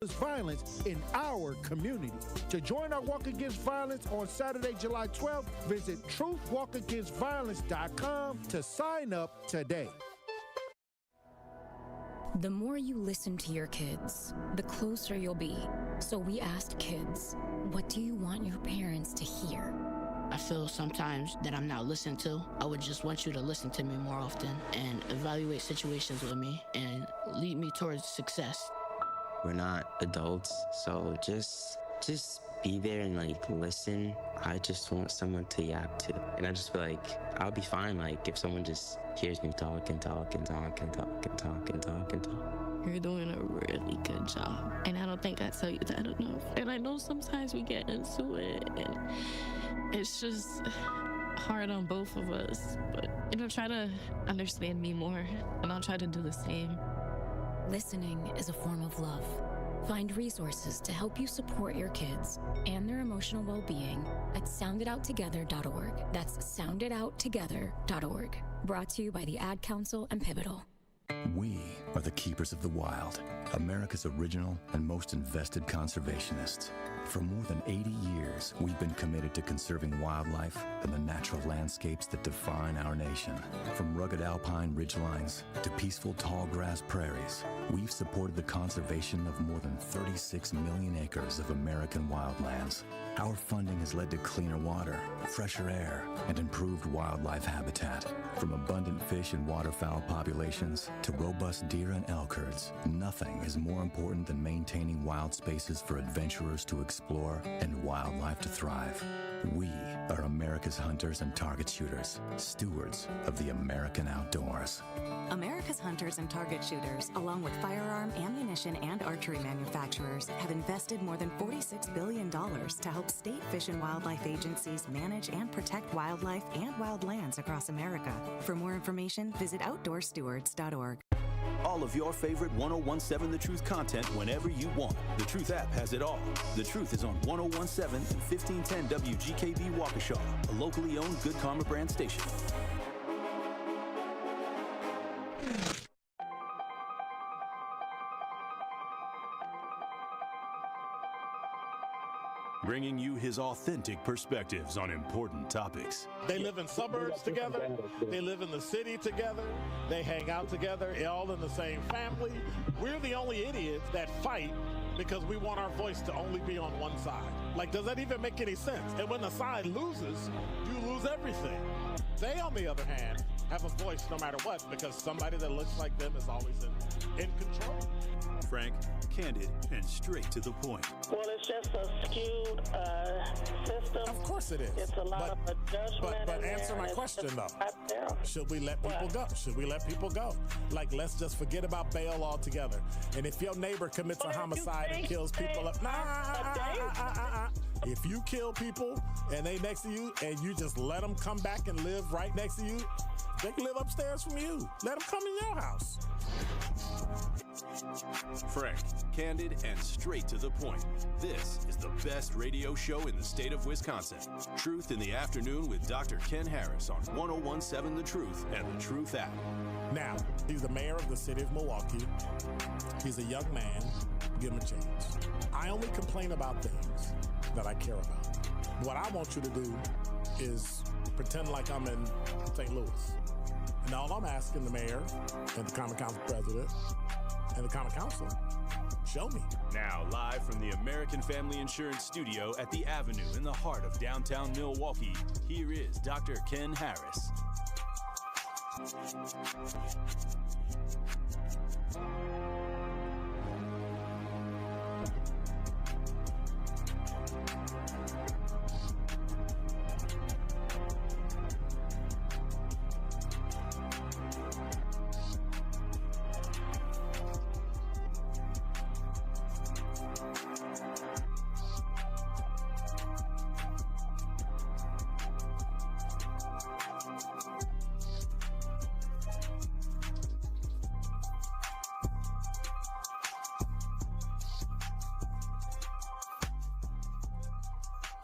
violence in our community. To join our Walk Against Violence on Saturday, July 12th, visit truthwalkagainstviolence.com to sign up today. The more you listen to your kids, the closer you'll be. So we asked kids, what do you want your parents to hear? I feel sometimes that I'm not listened to. I would just want you to listen to me more often and evaluate situations with me and lead me towards success. We're not adults, so just be there and listen. I just want someone to yap to. And I just feel like I'll be fine if someone just hears me talk and talk and talk and talk and talk and talk and talk. You're doing a really good job. And I don't think I tell you that enough. And I know sometimes we get into it and it's just hard on both of us. But, try to understand me more and I'll try to do the same. Listening is a form of love. Find resources to help you support your kids and their emotional well-being at sounditouttogether.org. That's sounditouttogether.org. Brought to you by the Ad Council and Pivotal. We are the keepers of the wild, America's original and most invested conservationists. For more than 80 years, we've been committed to conserving wildlife and the natural landscapes that define our nation. From rugged alpine ridgelines to peaceful tall grass prairies, we've supported the conservation of more than 36 million acres of American wildlands. Our funding has led to cleaner water, fresher air, and improved wildlife habitat. From abundant fish and waterfowl populations to robust deer and elk herds, nothing is more important than maintaining wild spaces for adventurers to explore and wildlife to thrive. We are America's hunters and target shooters, stewards of the American outdoors. America's hunters and target shooters, along with firearm, ammunition, and archery manufacturers, have invested more than $46 billion to help state fish and wildlife agencies manage and protect wildlife and wildlands across America. For more information, visit outdoorstewards.org. All of your favorite 1017 The Truth content whenever you want. The Truth app has it all. The Truth is on 1017 and 1510 WGKB Waukesha, a locally owned Good Karma brand station. Bringing you his authentic perspectives on important topics. They live in suburbs together. They live in the city together. They hang out together, all in the same family. We're the only idiots that fight because we want our voice to only be on one side. Does that even make any sense? And when the side loses, you lose everything. They, on the other hand, have a voice no matter what because somebody that looks like them is always in control. Frank, candid, and straight to the point. Well, it's just a skewed system. Of course it is. It's a lot of judgment. But answer my question, though. Should we let people go? Should we let people go? Let's just forget about bail altogether. And if your neighbor commits a homicide and kills people up, if you kill people and they next to you and you just let them come back and live right next to you, they can live upstairs from you. Let them come in your house. Frank, candid, and straight to the point. This is the best radio show in the state of Wisconsin. Truth in the Afternoon with Dr. Ken Harris on 1017 The Truth and The Truth app. Now, he's the mayor of the city of Milwaukee. He's a young man. Give him a chance. I only complain about things that I care about. What I want you to do is pretend like I'm in St. Louis. And all I'm asking the mayor and the Common Council president and the Common Council, show me. Now, live from the American Family Insurance Studio at the Avenue in the heart of downtown Milwaukee, here is Dr. Ken Harris.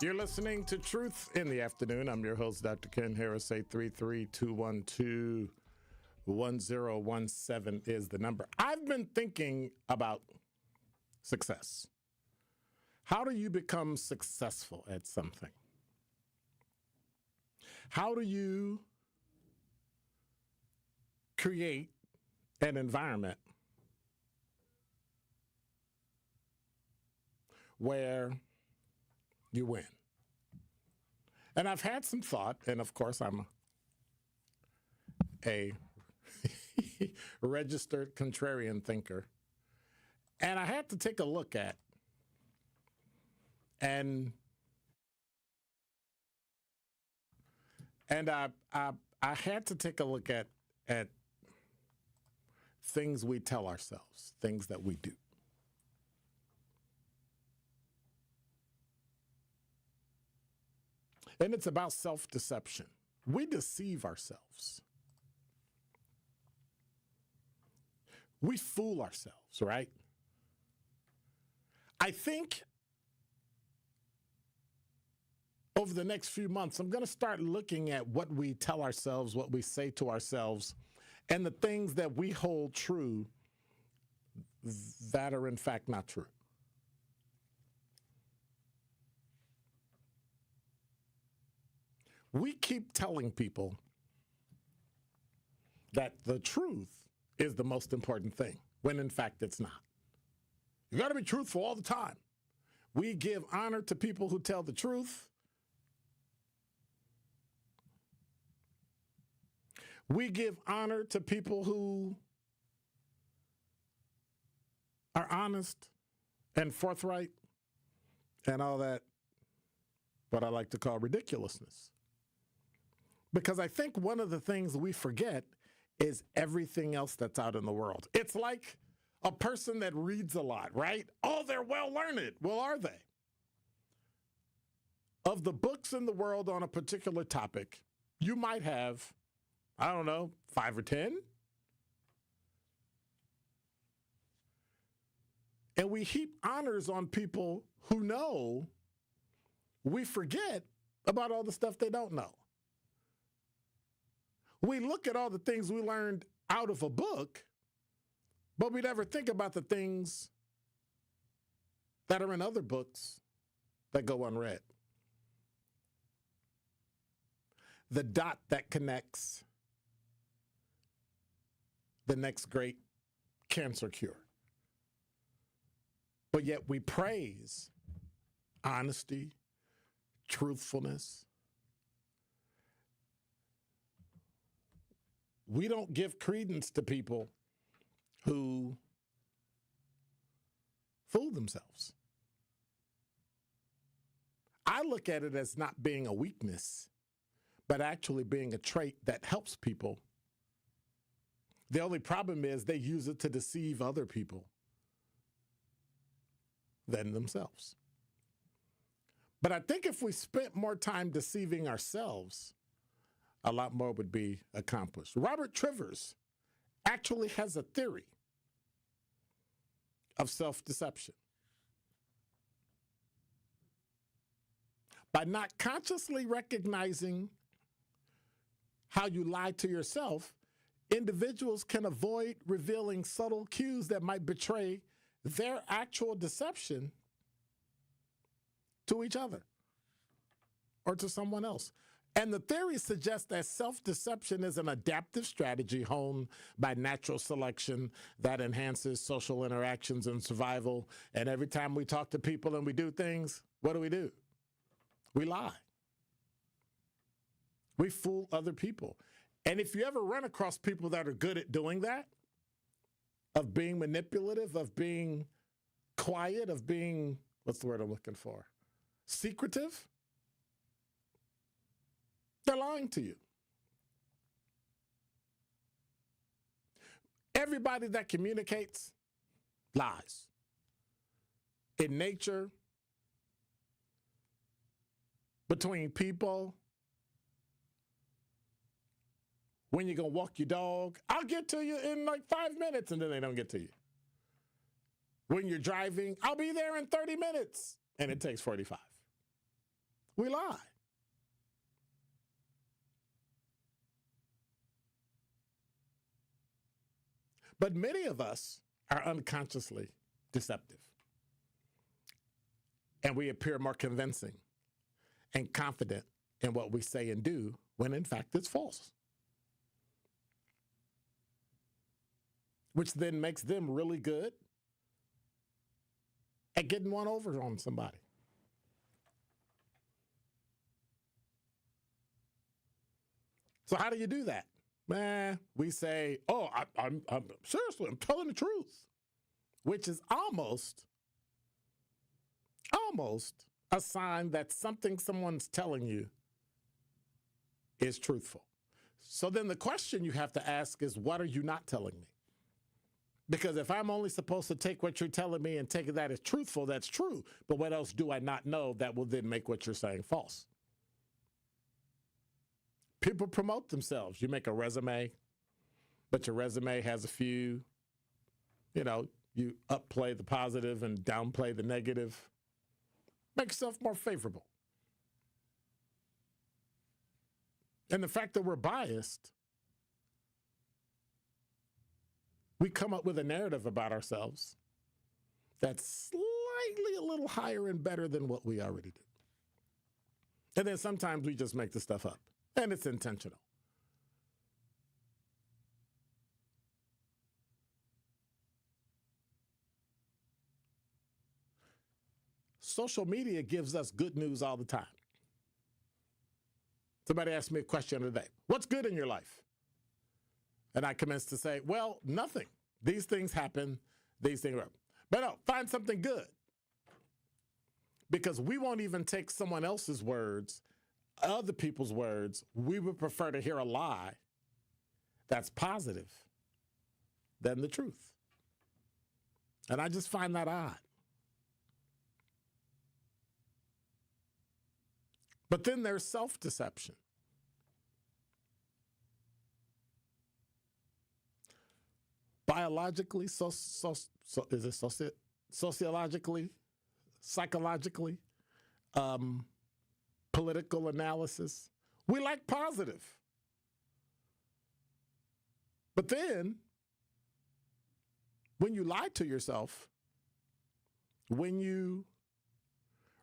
You're listening to Truth in the Afternoon. I'm your host, Dr. Ken Harris. 833-212-1017 is the number. I've been thinking about success? How do you become successful at something? How do you create an environment where you win? And I've had some thought, and of course I'm a registered contrarian thinker, and I had to take a look at and I had to take a look at things we tell ourselves, things that we do. And it's about self-deception. We deceive ourselves. We fool ourselves, right? I think over the next few months, I'm going to start looking at what we tell ourselves, what we say to ourselves, and the things that we hold true that are in fact not true. We keep telling people that the truth is the most important thing, when in fact it's not. You got to be truthful all the time. We give honor to people who tell the truth. We give honor to people who are honest and forthright and all that, what I like to call ridiculousness. Because I think one of the things we forget is everything else that's out in the world. It's like a person that reads a lot, right? Oh, they're well learned. Well, are they? Of the books in the world on a particular topic, you might have, I don't know, 5 or 10. And we heap honors on people who know. We forget about all the stuff they don't know. We look at all the things we learned out of a book, but we never think about the things that are in other books that go unread. The dot that connects the next great cancer cure. But yet we praise honesty, truthfulness. We don't give credence to people who fool themselves. I look at it as not being a weakness, but actually being a trait that helps people. The only problem is they use it to deceive other people than themselves. But I think if we spent more time deceiving ourselves, a lot more would be accomplished. Robert Trivers actually has a theory of self-deception. By not consciously recognizing how you lie to yourself, individuals can avoid revealing subtle cues that might betray their actual deception to each other or to someone else. And the theory suggests that self-deception is an adaptive strategy honed by natural selection that enhances social interactions and survival. And every time we talk to people and we do things, what do? We lie. We fool other people. And if you ever run across people that are good at doing that, of being manipulative, of being quiet, of being, what's the word I'm looking for? Secretive, they're lying to you. Everybody that communicates lies. In nature, between people, when you're going to walk your dog, I'll get to you in like 5 minutes, and then they don't get to you. When you're driving, I'll be there in 30 minutes, and it takes 45. We lie. But many of us are unconsciously deceptive. And we appear more convincing and confident in what we say and do when in fact it's false. Which then makes them really good at getting one over on somebody. So how do you do that? Man, we say, oh, I'm seriously, I'm telling the truth, which is almost a sign that something someone's telling you is truthful. So then the question you have to ask is, what are you not telling me? Because if I'm only supposed to take what you're telling me and take that as truthful, that's true. But what else do I not know that will then make what you're saying false? People promote themselves. You make a resume, but your resume has a few, you upplay the positive and downplay the negative. Make yourself more favorable. And the fact that we're biased, we come up with a narrative about ourselves that's slightly a little higher and better than what we already do. And then sometimes we just make the stuff up, and it's intentional. Social media gives us good news all the time. Somebody asked me a question today. What's good in your life? And I commenced to say, well, nothing. These things happen. These things are. But no, find something good. Because we won't even take someone else's words, other people's words. We would prefer to hear a lie that's positive than the truth. And I just find that odd. But then there's self-deception. Biologically, sociologically, psychologically, political analysis, we like positive. But then, when you lie to yourself, when you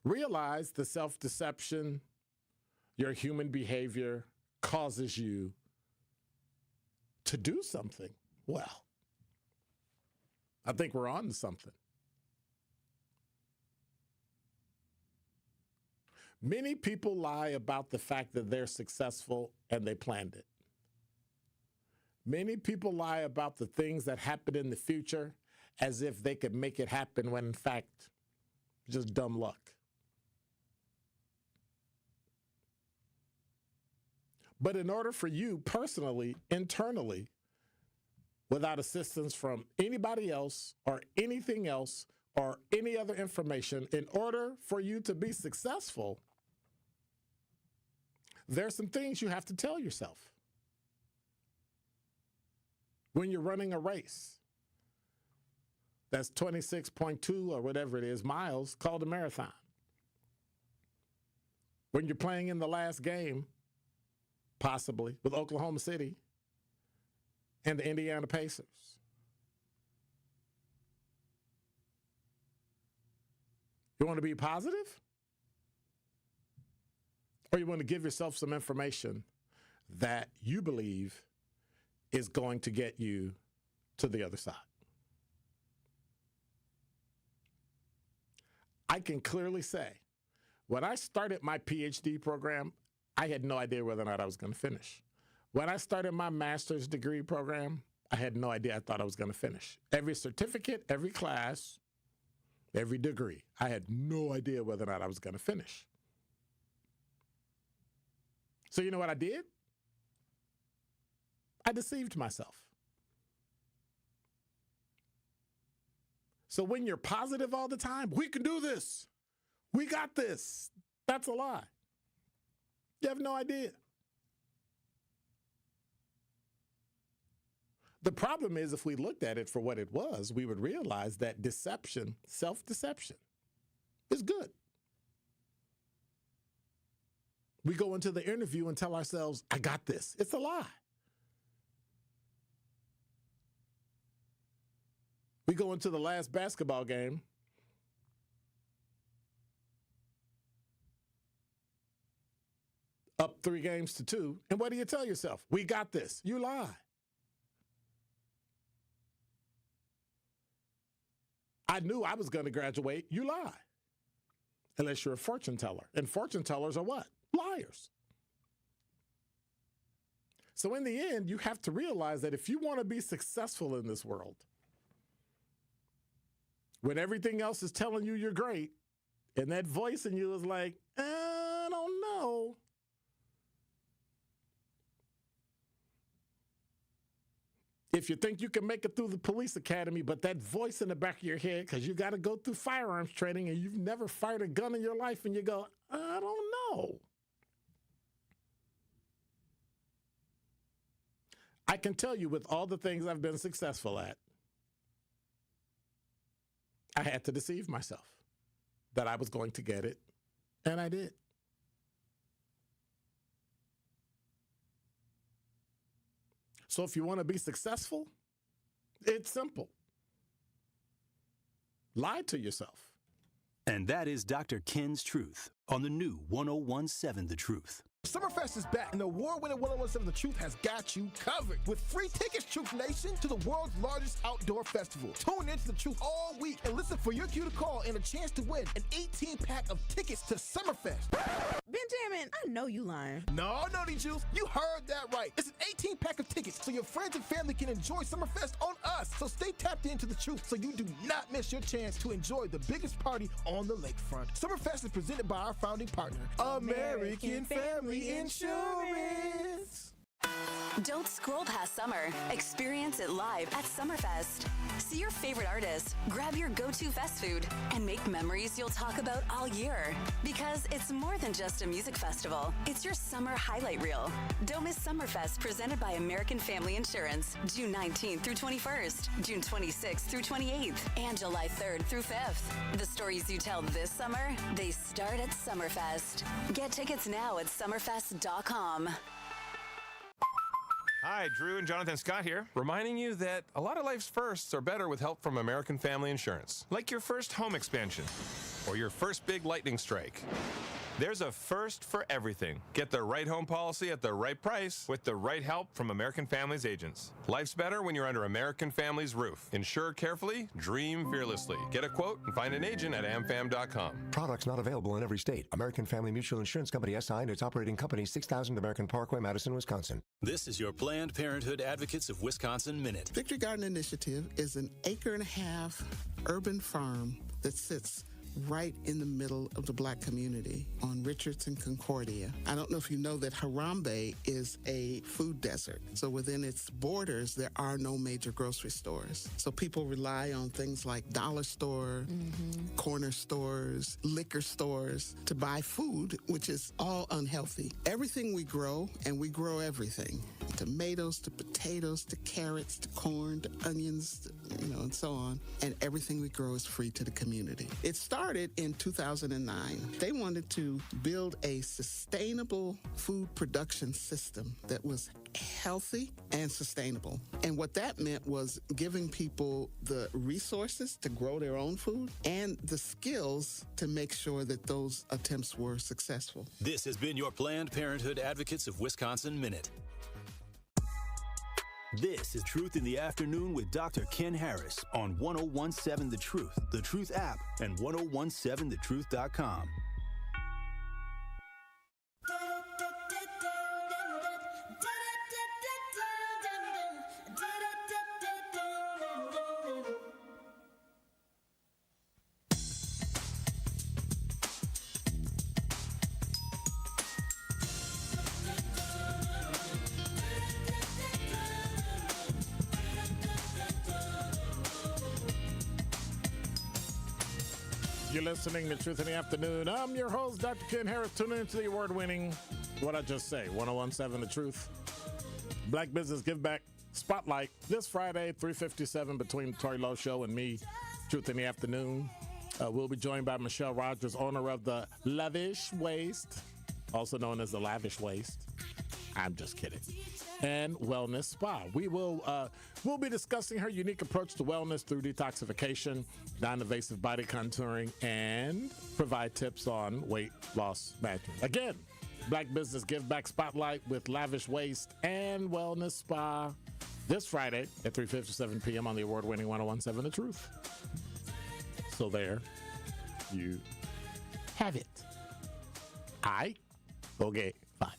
realize the self-deception, your human behavior causes you to do something, well, I think we're on to something. Many people lie about the fact that they're successful and they planned it. Many people lie about the things that happen in the future as if they could make it happen when in fact, just dumb luck. But in order for you personally, internally, without assistance from anybody else or anything else or any other information, in order for you to be successful, there's some things you have to tell yourself. When you're running a race that's 26.2 or whatever it is miles, called a marathon. When you're playing in the last game, possibly, with Oklahoma City and the Indiana Pacers. You want to be positive? Or you want to give yourself some information that you believe is going to get you to the other side? I can clearly say, when I started my PhD program, I had no idea whether or not I was going to finish. When I started my master's degree program, I had no idea I thought I was going to finish. Every certificate, every class, every degree, I had no idea whether or not I was going to finish. So you know what I did? I deceived myself. So when you're positive all the time, we can do this, we got this, that's a lie. You have no idea. The problem is, if we looked at it for what it was, we would realize that deception, self-deception, is good. We go into the interview and tell ourselves, I got this. It's a lie. We go into the last basketball game up 3-2. And what do you tell yourself? We got this. You lie. I knew I was going to graduate. You lie. Unless you're a fortune teller. And fortune tellers are what? Liars. So in the end, you have to realize that if you want to be successful in this world, when everything else is telling you you're great, and that voice in you is like, I don't know. If you think you can make it through the police academy, but that voice in the back of your head, because you got to go through firearms training and you've never fired a gun in your life, and you go, I don't know. I can tell you with all the things I've been successful at, I had to deceive myself that I was going to get it, and I did. So if you want to be successful, it's simple. Lie to yourself. And that is Dr. Ken's Truth on the new 1017 The Truth. Summerfest is back, and the award-winning 1017 The Truth has got you covered. With free tickets, Truth Nation, to the world's largest outdoor festival. Tune into The Truth all week and listen for your cue to call and a chance to win an 18-pack of tickets to Summerfest. Benjamin, I know you lying. No, Nutty Juice, you heard that right. It's an 18-pack of tickets so your friends and family can enjoy Summerfest on us. So stay tapped into The Truth so you do not miss your chance to enjoy the biggest party on the lakefront. Summerfest is presented by our founding partner, American Family Insurance. Don't scroll past summer. Experience it live at Summerfest. See your favorite artists, grab your go-to fast food, and make memories you'll talk about all year. Because it's more than just a music festival. It's your summer highlight reel. Don't miss Summerfest, presented by American Family Insurance, June 19th through 21st, June 26th through 28th, and July 3rd through 5th. The stories you tell this summer, they start at Summerfest. Get tickets now at summerfest.com. Hi, Drew and Jonathan Scott here, reminding you that a lot of life's firsts are better with help from American Family Insurance. Like your first home expansion or your first big lightning strike. There's a first for everything. Get the right home policy at the right price with the right help from American Family's agents. Life's better when you're under American Family's roof. Insure carefully, dream fearlessly. Get a quote and find an agent at amfam.com. Products not available in every state. American Family Mutual Insurance Company SI and its operating company 6000 American Parkway, Madison, Wisconsin. This is your Planned Parenthood Advocates of Wisconsin Minute. Victory Garden Initiative is an 1.5 acre urban farm that sits right in the middle of the Black community on Richards and Concordia. I don't know if you know that Harambe is a food desert. So within its borders, there are no major grocery stores. So people rely on things like dollar store, corner stores, liquor stores to buy food, which is all unhealthy. Everything we grow, and we grow everything, tomatoes to potatoes to carrots to corn to onions, to, and so on. And everything we grow is free to the community. It started in 2009. They wanted to build a sustainable food production system that was healthy and sustainable. And what that meant was giving people the resources to grow their own food and the skills to make sure that those attempts were successful. This has been your Planned Parenthood Advocates of Wisconsin Minute. This is Truth in the Afternoon with Dr. Ken Harris on 1017 The Truth app, and 1017thetruth.com. You're listening to Truth in the Afternoon. I'm your host, Dr. Ken Harris. Tune into the award-winning, what I just say, 1017 The Truth. Black Business Give Back Spotlight this Friday, 3:57 between the Tori Lowe Show and me, Truth in the Afternoon. We'll be joined by Michelle Rogers, owner of the Lavish Waste, also known as the Lavish Waste. I'm just kidding. And Wellness Spa. We'll be discussing her unique approach to wellness through detoxification, non-invasive body contouring, and provide tips on weight loss management. Again, Black Business Give Back Spotlight with Lavish Waste and Wellness Spa this Friday at 3:57 p.m. on the award-winning 101.7 The Truth. So there you have it. All right. Okay, fine.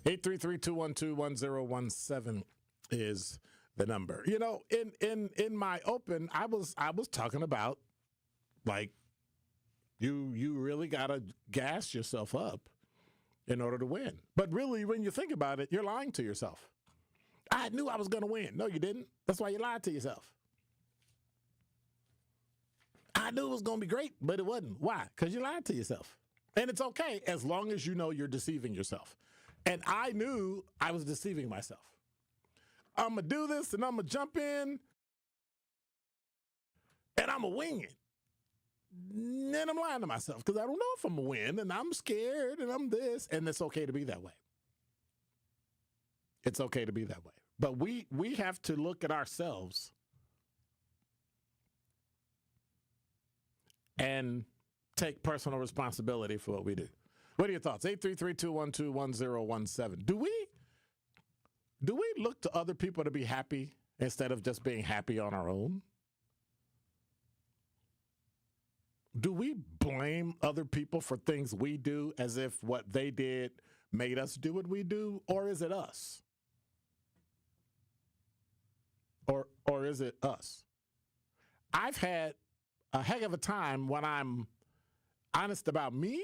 833-212-1017 is the number. You know, in my open, I was talking about, like, you really gotta gas yourself up in order to win. But really, when you think about it, you're lying to yourself. I knew I was gonna win. No, you didn't. That's why you lied to yourself. I knew it was gonna be great, but it wasn't. Why? Because you lied to yourself. And it's okay as long as you know you're deceiving yourself. And I knew I was deceiving myself. I'm going to do this and I'm going to jump in and I'm going to wing it. And I'm lying to myself because I don't know if I'm going to win and I'm scared and I'm this. And it's okay to be that way. It's okay to be that way. But we have to look at ourselves and take personal responsibility for what we do. What are your thoughts? 833-212-1017. Do we look to other people to be happy instead of just being happy on our own? Do we blame other people for things we do as if what they did made us do what we do? Or is it us? Or is it us? I've had a heck of a time when I'm honest about me.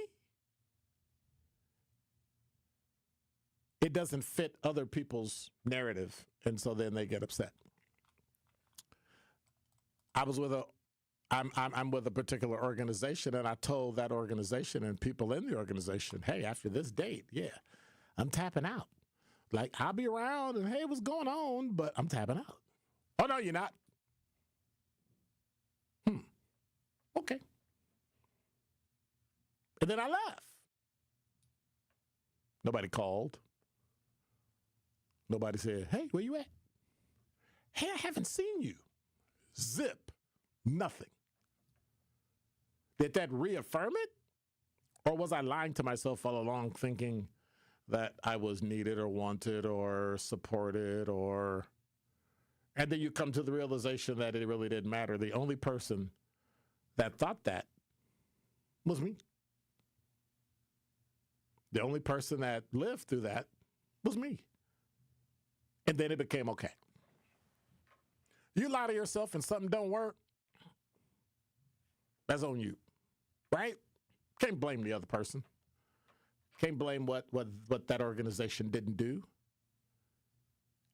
It doesn't fit other people's narrative, and so then they get upset. I'm with a particular organization, and I told that organization and people in the organization, hey, after this date, yeah, I'm tapping out. Like, I'll be around, and hey, what's going on? But I'm tapping out. Oh, no, you're not. Okay. And then I left. Nobody called. Nobody said, hey, where you at? Hey, I haven't seen you. Zip. Nothing. Did that reaffirm it? Or was I lying to myself all along thinking that I was needed or wanted or supported or... And then you come to the realization that it really didn't matter. The only person that thought that was me. The only person that lived through that was me. And then it became okay. You lie to yourself and something don't work, that's on you, right? Can't blame the other person. Can't blame what that organization didn't do.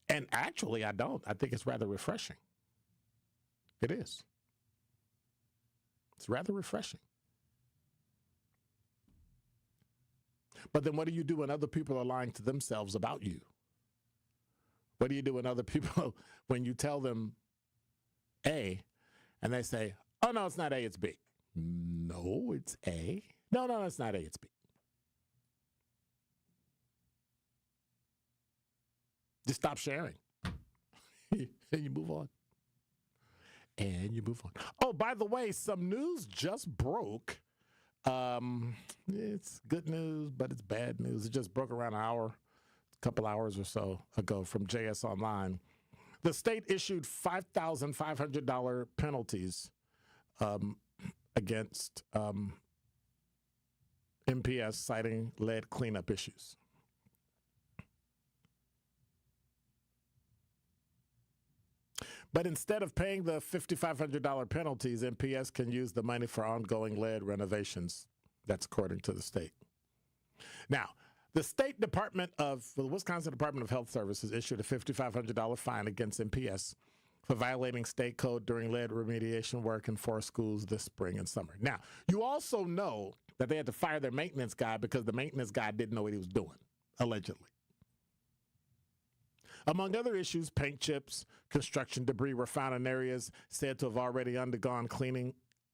And actually, I don't. I think it's rather refreshing. It is. It's rather refreshing. But then what do you do when other people are lying to themselves about you? What do you do when other people, when you tell them A, and they say, oh, no, it's not A, it's B. No, it's A. No, it's not A, it's B. Just stop sharing. And you move on. And you move on. Oh, by the way, some news just broke. It's good news, but it's bad news. It just broke around a couple hours or so ago from JS Online. The state issued $5,500 penalties against MPS, citing lead cleanup issues. But instead of paying the $5,500 penalties, MPS can use the money for ongoing lead renovations. That's according to the state. Now, the Wisconsin Department of Health Services issued a $5,500 fine against MPS for violating state code during lead remediation work in 4 schools this spring and summer. Now, you also know that they had to fire their maintenance guy because the maintenance guy didn't know what he was doing, allegedly. Among other issues, paint chips, construction debris were found in areas said to have already undergone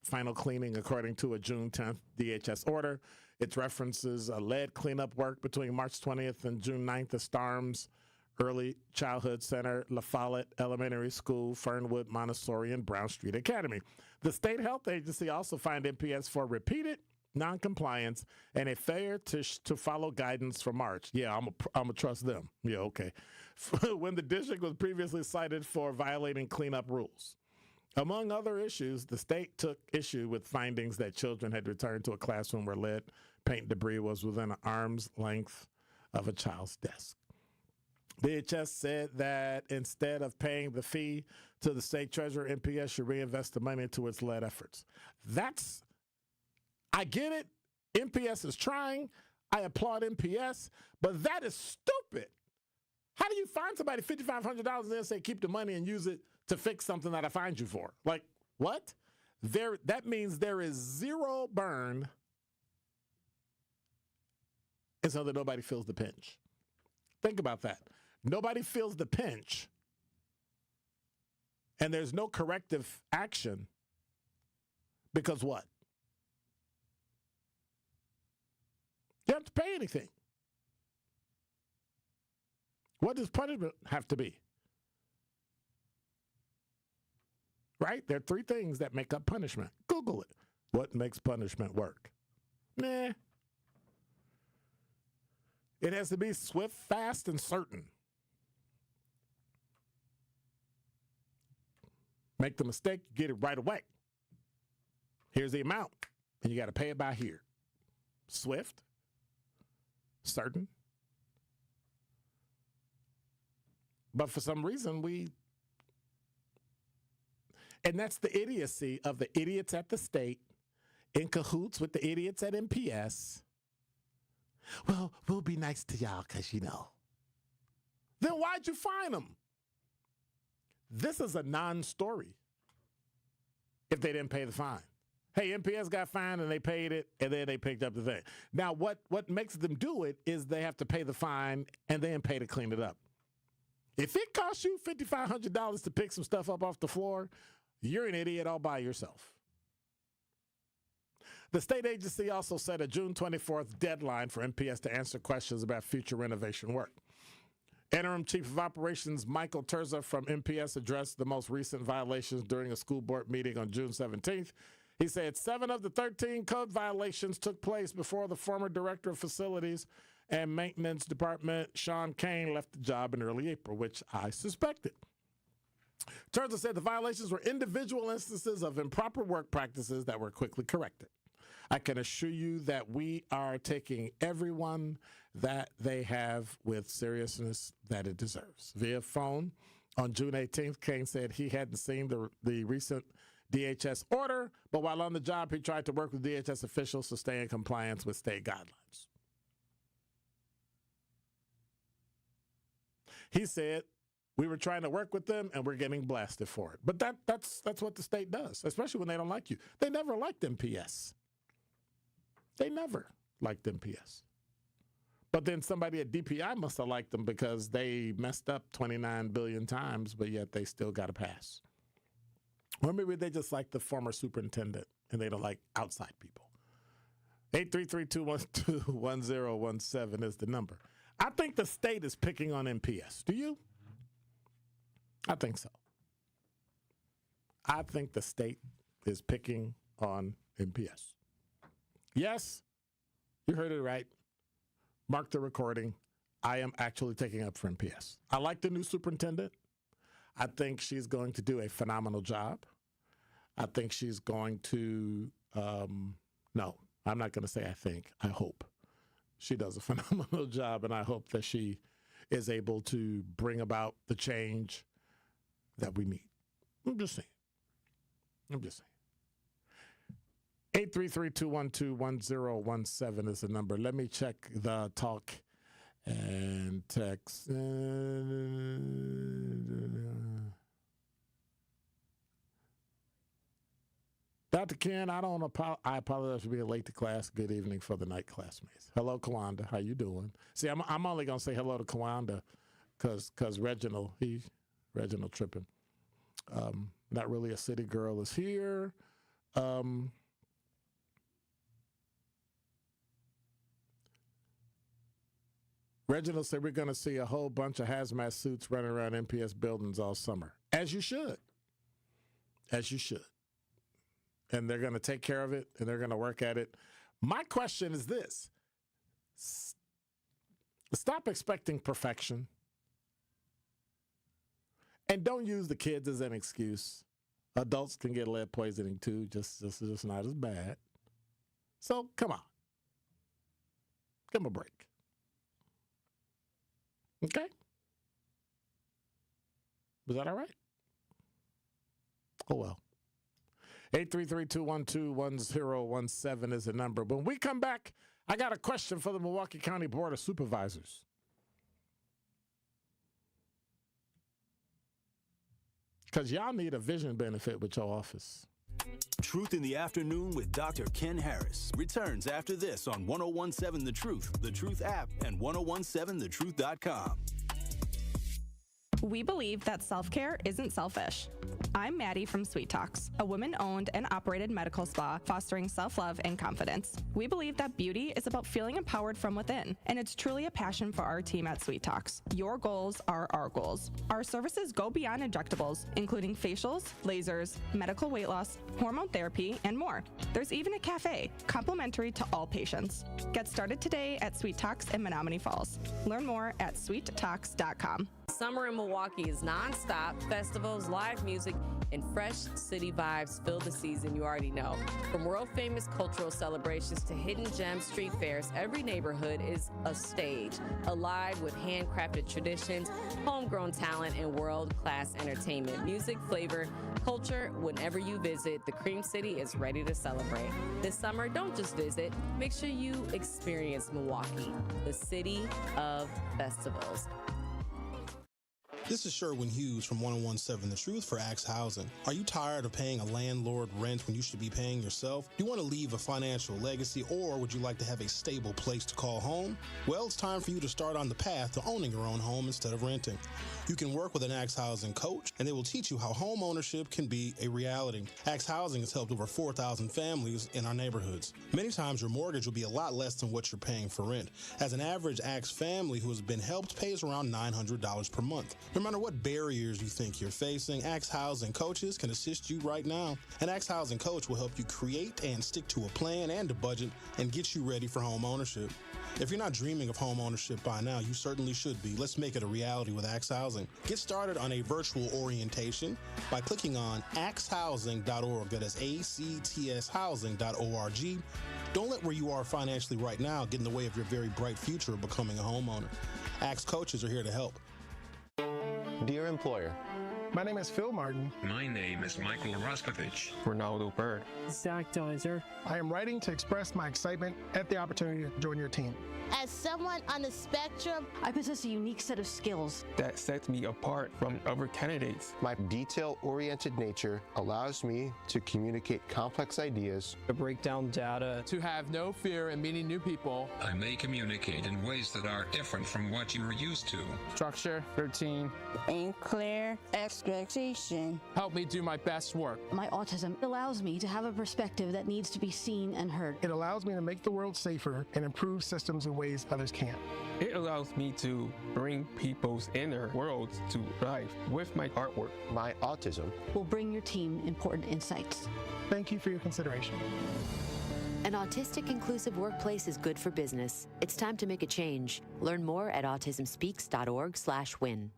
final cleaning, according to a June 10th DHS order. It references a lead cleanup work between March 20th and June 9th at Starnes Early Childhood Center, La Follette Elementary School, Fernwood Montessori, and Brown Street Academy. The state health agency also fined MPS for repeated noncompliance, and a failure to follow guidance from March. Yeah, I'm gonna trust them. Yeah, okay. When the district was previously cited for violating cleanup rules. Among other issues, the state took issue with findings that children had returned to a classroom where lead paint debris was within an arm's length of a child's desk. DHS said that instead of paying the fee to the state treasurer, MPS should reinvest the money into its lead efforts. I get it. MPS is trying. I applaud MPS, but that is stupid. How do you find somebody $5,500 and then say keep the money and use it to fix something that I fined you for? Like, what? That means there is zero burn, and so that nobody feels the pinch. Think about that. Nobody feels the pinch, and there's no corrective action because what? You don't have to pay anything. What does punishment have to be? Right? There are three things that make up punishment. Google it. What makes punishment work? Nah. It has to be swift, fast, and certain. Make the mistake, you get it right away. Here's the amount, and you got to pay it by here. Swift, certain. But for some reason, and that's the idiocy of the idiots at the state in cahoots with the idiots at MPS. Well, we'll be nice to y'all because, Then why'd you fine them? This is a non-story if they didn't pay the fine. Hey, MPS got fined and they paid it, and then they picked up the thing. Now, what makes them do it is they have to pay the fine and then pay to clean it up. If it costs you $5,500 to pick some stuff up off the floor, you're an idiot all by yourself. The state agency also set a June 24th deadline for MPS to answer questions about future renovation work. Interim Chief of Operations Michael Terza from MPS addressed the most recent violations during a school board meeting on June 17th. He said 7 of the 13 code violations took place before the former Director of Facilities and Maintenance Department, Sean Kane, left the job in early April, which I suspected. Terza said the violations were individual instances of improper work practices that were quickly corrected. I can assure you that we are taking everyone that they have with seriousness that it deserves. Via phone on June 18th, Kane said he hadn't seen the recent DHS order, but while on the job, he tried to work with DHS officials to stay in compliance with state guidelines. He said, we were trying to work with them and we're getting blasted for it. But that's what the state does, especially when they don't like you. They never liked MPS. They never liked MPS. But then somebody at DPI must have liked them because they messed up 29 billion times, but yet they still got a pass. Or maybe they just like the former superintendent and they don't like outside people. 833-212-1017 is the number. I think the state is picking on MPS. Do you? I think so. I think the state is picking on MPS. Yes, you heard it right. Mark the recording. I am actually taking up for MPS. I like the new superintendent. I think she's going to do a phenomenal job. I think she's going to, no, I'm not going to say I think. I hope. She does a phenomenal job, and I hope that she is able to bring about the change that we need. I'm just saying. 833-212-1017 is the number. Let me check the talk and text. Dr. Ken, I apologize for being late to class. Good evening for the night classmates. Hello, Kawanda. How you doing? See, I'm only going to say hello to Kawanda because Reginald tripping. Not really a city girl is here. Reginald said we're going to see a whole bunch of hazmat suits running around MPS buildings all summer. As you should. As you should. And they're going to take care of it, and they're going to work at it. My question is this. Stop expecting perfection. And don't use the kids as an excuse. Adults can get lead poisoning too, just not as bad. So come on. Give them a break. Okay? Was that all right? Oh, well. 833-212-1017 is the number. When we come back, I got a question for the Milwaukee County Board of Supervisors. Because y'all need a vision benefit with your office. Truth in the Afternoon with Dr. Ken Harris returns after this on 1017 The Truth, The Truth app, and 1017thetruth.com. We believe that self-care isn't selfish. I'm Maddie from Sweet Talks, a women-owned and operated medical spa fostering self-love and confidence. We believe that beauty is about feeling empowered from within, and it's truly a passion for our team at Sweet Talks. Your goals are our goals. Our services go beyond injectables, including facials, lasers, medical weight loss, hormone therapy, and more. There's even a cafe, complimentary to all patients. Get started today at Sweet Talks in Menominee Falls. Learn more at sweettalks.com. Summer in Milwaukee is nonstop. Festivals, live music, and fresh city vibes fill the season you already know. From world-famous cultural celebrations to hidden gem street fairs, every neighborhood is a stage, alive with handcrafted traditions, homegrown talent, and world-class entertainment. Music, flavor, culture, whenever you visit, the Cream City is ready to celebrate. This summer, don't just visit. Make sure you experience Milwaukee, the city of festivals. This is Sherwin Hughes from 1017 The Truth for Axe Housing. Are you tired of paying a landlord rent when you should be paying yourself? Do you want to leave a financial legacy, or would you like to have a stable place to call home? Well, it's time for you to start on the path to owning your own home instead of renting. You can work with an Axe Housing coach, and they will teach you how home ownership can be a reality. Axe Housing has helped over 4,000 families in our neighborhoods. Many times your mortgage will be a lot less than what you're paying for rent. As an average Axe family who has been helped pays around $900 per month. No matter what barriers you think you're facing, Axe Housing coaches can assist you right now. An Axe Housing coach will help you create and stick to a plan and a budget and get you ready for home ownership. If you're not dreaming of home ownership by now, you certainly should be. Let's make it a reality with Axe Housing. Get started on a virtual orientation by clicking on axehousing.org. That is ACTS housing.org. Don't let where you are financially right now get in the way of your very bright future of becoming a homeowner. Axe coaches are here to help. Dear employer, my name is Phil Martin. My name is Michael Raskovich. Ronaldo Bird. Zach Dizer. I am writing to express my excitement at the opportunity to join your team. As someone on the spectrum, I possess a unique set of skills that sets me apart from other candidates. My detail-oriented nature allows me to communicate complex ideas, to break down data, to have no fear in meeting new people. I may communicate in ways that are different from what you're used to. Structure, routine, and clear expectation. Help me do my best work. My autism allows me to have a perspective that needs to be seen and heard. It allows me to make the world safer and improve systems in ways others can't. It allows me to bring people's inner worlds to life with my artwork. My autism will bring your team important insights. Thank you for your consideration. An autistic inclusive workplace is good for business. It's time to make a change. Learn more at autismspeaks.org/win.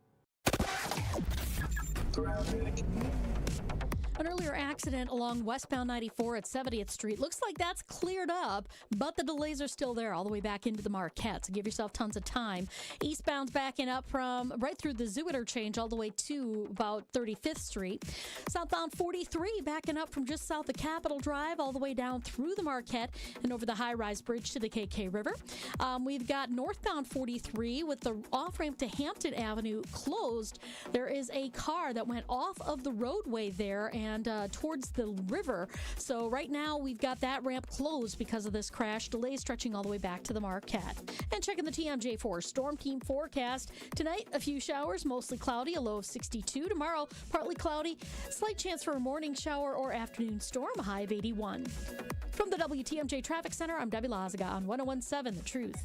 An earlier accident along westbound 94 at 70th Street. Looks like that's cleared up, but the delays are still there all the way back into the Marquette. So give yourself tons of time. Eastbound's backing up from right through the Zoo Interchange all the way to about 35th Street. Southbound 43 backing up from just south of Capitol Drive all the way down through the Marquette and over the high-rise bridge to the KK River. We've got northbound 43 with the off-ramp to Hampton Avenue closed. There is a car that went off of the roadway there and towards the river. So right now we've got that ramp closed because of this crash. Delays stretching all the way back to the Marquette. And checking the TMJ4 Storm Team forecast. Tonight, a few showers, mostly cloudy, a low of 62. Tomorrow, partly cloudy, slight chance for a morning shower or afternoon storm, a high of 81. From the WTMJ Traffic Center, I'm Debbie Lazaga on 1017 The Truth.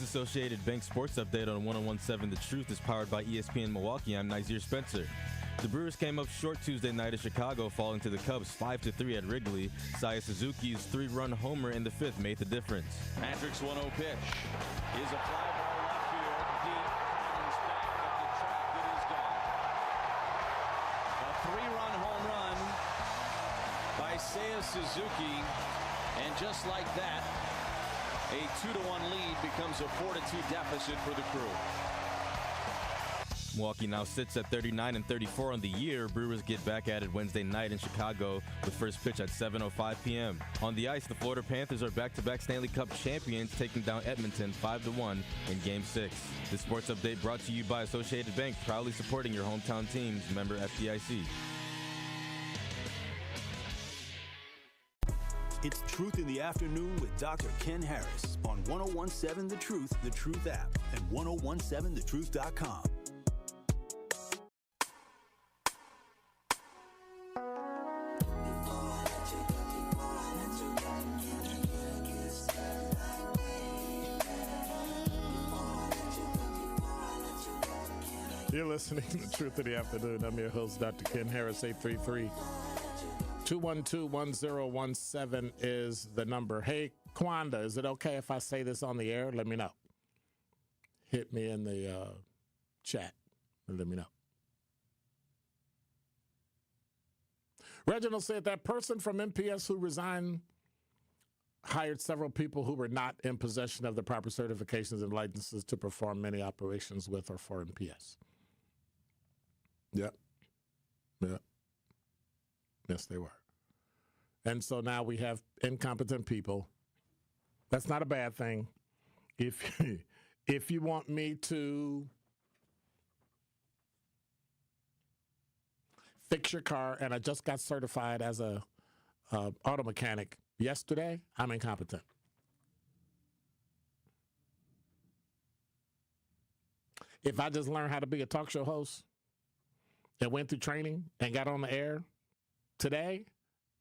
Associated Bank Sports Update on 1017 The Truth is powered by ESPN Milwaukee. I'm Nazir Spencer. The Brewers came up short Tuesday night at Chicago, falling to the Cubs 5-3 at Wrigley. Seiya Suzuki's 3-run homer in the fifth made the difference. Patrick's 1-0 pitch is a fly ball left field, deep, Collins back at the track, it is gone. A 3-run home run by Seiya Suzuki, and just like that, a 2-1 lead becomes a 4-2 deficit for the Crew. Milwaukee now sits at 39-34 on the year. Brewers get back at it Wednesday night in Chicago with first pitch at 7:05 p.m. On the ice, the Florida Panthers are back-to-back Stanley Cup champions, taking down Edmonton 5-1 in Game 6. This sports update brought to you by Associated Bank, proudly supporting your hometown teams. Member FDIC. It's Truth in the Afternoon with Dr. Ken Harris on 1017 The Truth app, and 1017thetruth.com. You're listening to The Truth in the Afternoon. I'm your host, Dr. Ken Harris. 833-212-1017 is the number. Hey, Kwanda, is it okay if I say this on the air? Let me know. Hit me in the chat and let me know. Reginald said that person from MPS who resigned hired several people who were not in possession of the proper certifications and licenses to perform many operations with or for MPS. Yep. Yes, they were. And so now we have incompetent people. That's not a bad thing. If you want me to fix your car, and I just got certified as a auto mechanic yesterday, I'm incompetent. If I just learned how to be a talk show host and went through training and got on the air today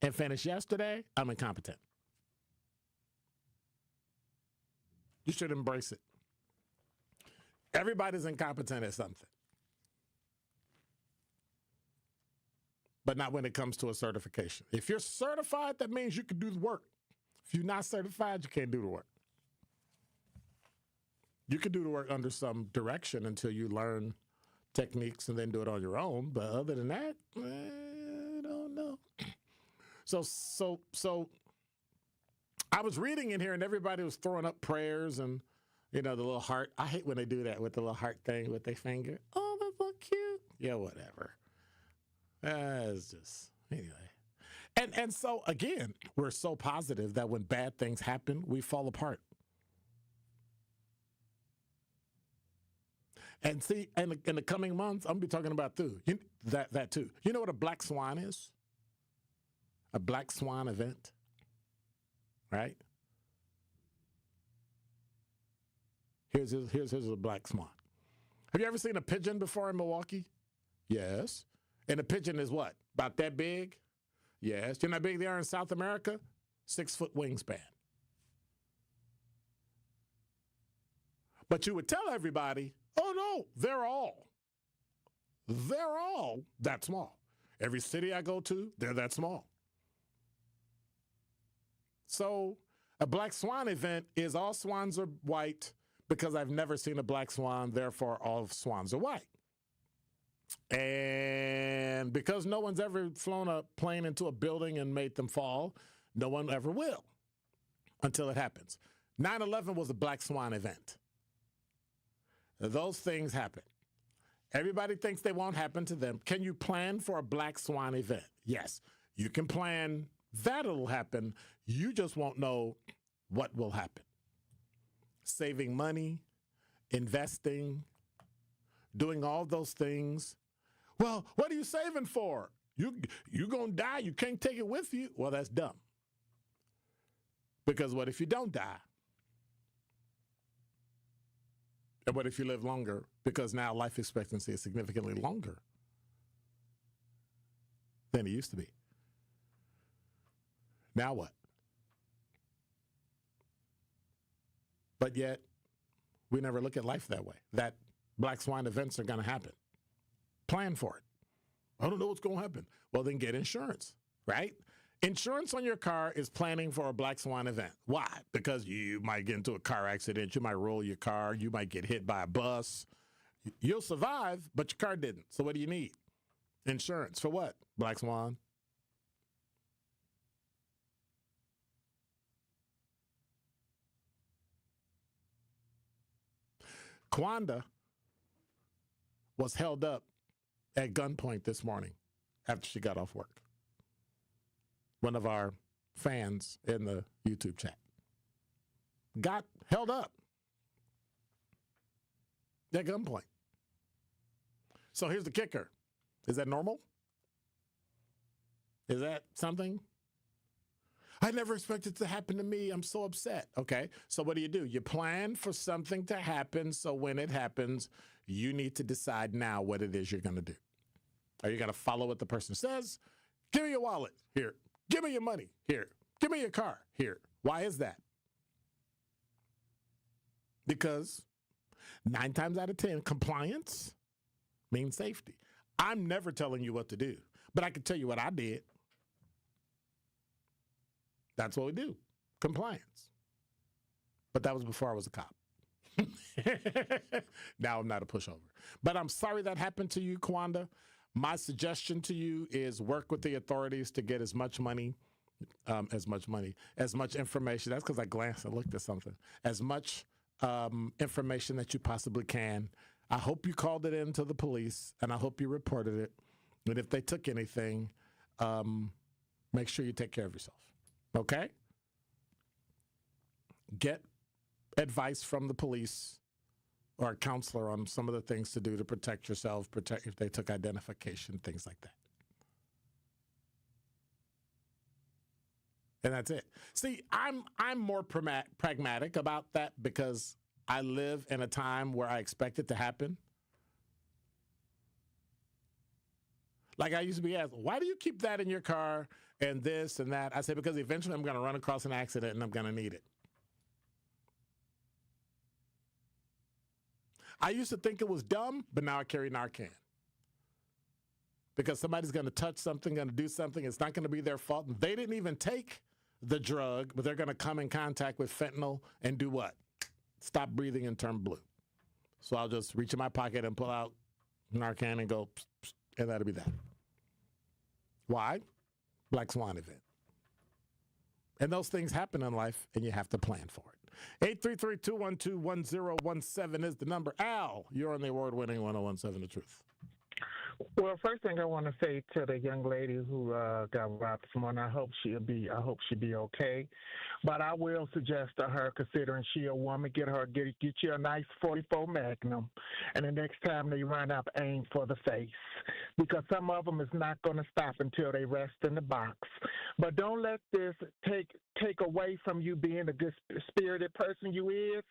and finished yesterday, I'm incompetent. You should embrace it. Everybody's incompetent at something. But not when it comes to a certification. If you're certified, that means you can do the work. If you're not certified, you can't do the work. You can do the work under some direction until you learn techniques and then do it on your own. But other than that, I don't know. So I was reading in here and everybody was throwing up prayers and, you know, the little heart. I hate when they do that with the little heart thing with their finger. Oh, that's so cute. Yeah, whatever. It's just, anyway. And so, again, we're so positive that when bad things happen, we fall apart. And see, in the coming months, I'm going to be talking about that too. You know what a black swan is? A black swan event, right? Here's a black swan. Have you ever seen a pigeon before in Milwaukee? Yes. And a pigeon is what? About that big? Yes. You know how big they are in South America? 6-foot wingspan. But you would tell everybody, oh, no, they're all that small. Every city I go to, they're that small. So a black swan event is all swans are white because I've never seen a black swan, therefore all swans are white. And because no one's ever flown a plane into a building and made them fall, no one ever will until it happens. 9/11 was a black swan event. Those things happen. Everybody thinks they won't happen to them. Can you plan for a black swan event? Yes, you can plan that it'll happen. You just won't know what will happen. Saving money, investing, doing all those things. Well, what are you saving for? You're going to die. You can't take it with you. Well, that's dumb. Because what if you don't die? And what if you live longer? Because now life expectancy is significantly longer than it used to be. Now what? But yet, we never look at life that way. That black swan events are going to happen. Plan for it. I don't know what's going to happen. Well, then get insurance, right? Insurance on your car is planning for a black swan event. Why? Because you might get into a car accident. You might roll your car. You might get hit by a bus. You'll survive, but your car didn't. So what do you need? Insurance. For what? Black swan. Kwanda was held up at gunpoint this morning after she got off work. One of our fans in the YouTube chat got held up at gunpoint. So here's the kicker. Is that normal? Is that something? I never expected it to happen to me. I'm so upset. Okay, so what do? You plan for something to happen, so when it happens, you need to decide now what it is you're going to do. Are you going to follow what the person says? Give me your wallet. Here. Give me your money. Here. Give me your car. Here. Why is that? Because 9 times out of 10, compliance means safety. I'm never telling you what to do, but I can tell you what I did. That's what we do, compliance. But that was before I was a cop. Now I'm not a pushover. But I'm sorry that happened to you, Kwanda. My suggestion to you is work with the authorities to get as much information. That's because I glanced and looked at something. As much information that you possibly can. I hope you called it in to the police, and I hope you reported it. And if they took anything, make sure you take care of yourself. Okay? Get advice from the police or a counselor on some of the things to do to protect yourself, protect if they took identification, things like that. And that's it. See, I'm more pragmatic about that because I live in a time where I expect it to happen. Like I used to be asked, why do you keep that in your car and this and that? I say, because eventually I'm going to run across an accident and I'm going to need it. I used to think it was dumb, but now I carry Narcan. Because somebody's going to touch something, going to do something. It's not going to be their fault. They didn't even take the drug, but they're going to come in contact with fentanyl and do what? Stop breathing and turn blue. So I'll just reach in my pocket and pull out Narcan and go, psst, psst, and that'll be that. Why? Black swan event. And those things happen in life, and you have to plan for it. 833-212-1017 is the number. Al, you're on the award-winning 1017 The Truth. Well, first thing I want to say to the young lady who got robbed this morning, I hope she'll be okay. But I will suggest to her, considering she a woman, get you a nice 44 Magnum, and the next time they run up, aim for the face, because some of them is not going to stop until they rest in the box. But don't let this take away from you being a good spirited person you is.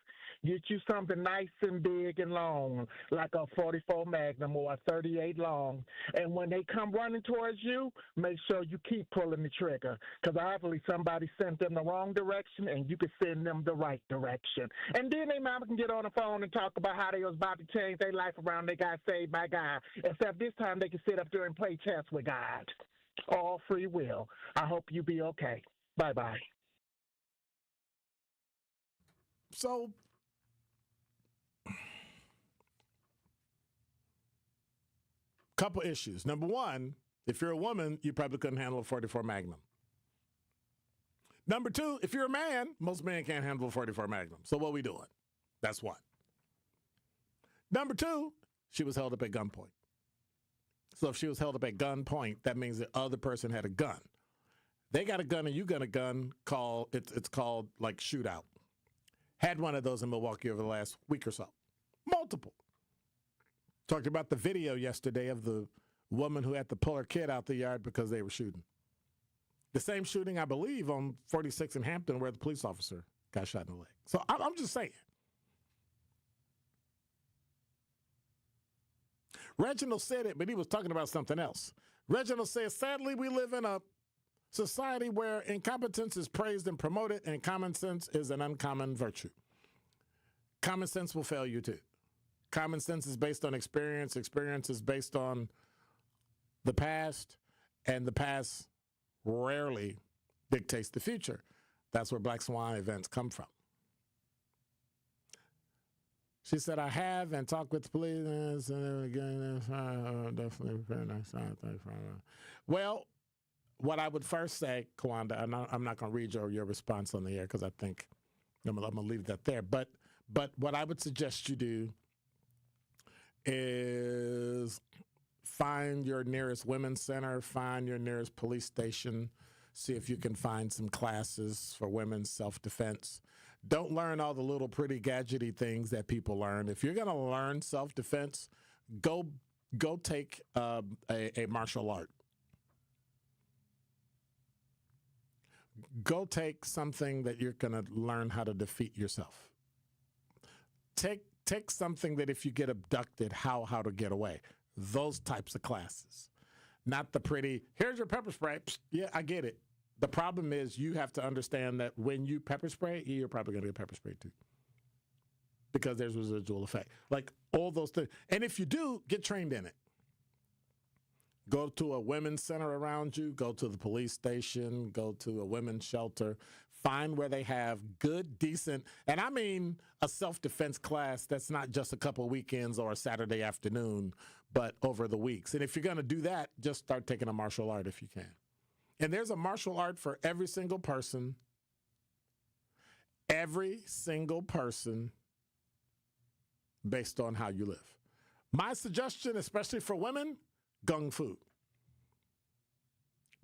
Get you something nice and big and long, like a 44 Magnum or a 38 long. And when they come running towards you, make sure you keep pulling the trigger, because obviously somebody sent them the wrong direction, and you can send them the right direction. And then they mama can get on the phone and talk about how they was about to change their life around. They got saved by God. Except this time they can sit up there and play chess with God. All free will. I hope you be okay. Bye-bye. So, couple issues. Number one, if you're a woman, you probably couldn't handle a 44 Magnum. Number two, if you're a man, most men can't handle a 44 Magnum. So what are we doing? That's one. Number two, she was held up at gunpoint. So if she was held up at gunpoint, that means the other person had a gun. They got a gun and you got a gun, it's called like shootout. Had one of those in Milwaukee over the last week or so. Multiple. Talked about the video yesterday of the woman who had to pull her kid out the yard because they were shooting. The same shooting, I believe, on 46 in Hampton where the police officer got shot in the leg. So I'm just saying. Reginald said it, but he was talking about something else. Reginald says, sadly, we live in a society where incompetence is praised and promoted, and common sense is an uncommon virtue. Common sense will fail you too. Common sense is based on experience. Experience is based on the past, and the past rarely dictates the future. That's where black swan events come from. She said, I have and talked with the police. Well, what I would first say, Kawanda, and I'm not going to read your response on the air because I think I'm going to leave that there. But what I would suggest you do is find your nearest women's center, find your nearest police station, see if you can find some classes for women's self-defense. Don't learn all the little pretty gadgety things that people learn. If you're going to learn self-defense, go take a martial art. Go take something that you're going to learn how to defeat yourself. Take something that if you get abducted, how to get away. Those types of classes. Not the pretty, here's your pepper spray. Psst, yeah, I get it. The problem is you have to understand that when you pepper spray, you're probably going to get pepper spray too. Because there's residual effect. Like all those things. And if you do, get trained in it. Go to a women's center around you. Go to the police station. Go to a women's shelter. Find where they have good, decent, and I mean a self-defense class that's not just a couple weekends or a Saturday afternoon, but over the weeks. And if you're going to do that, just start taking a martial art if you can. And there's a martial art for every single person. Every single person based on how you live. My suggestion, especially for women, gung fu.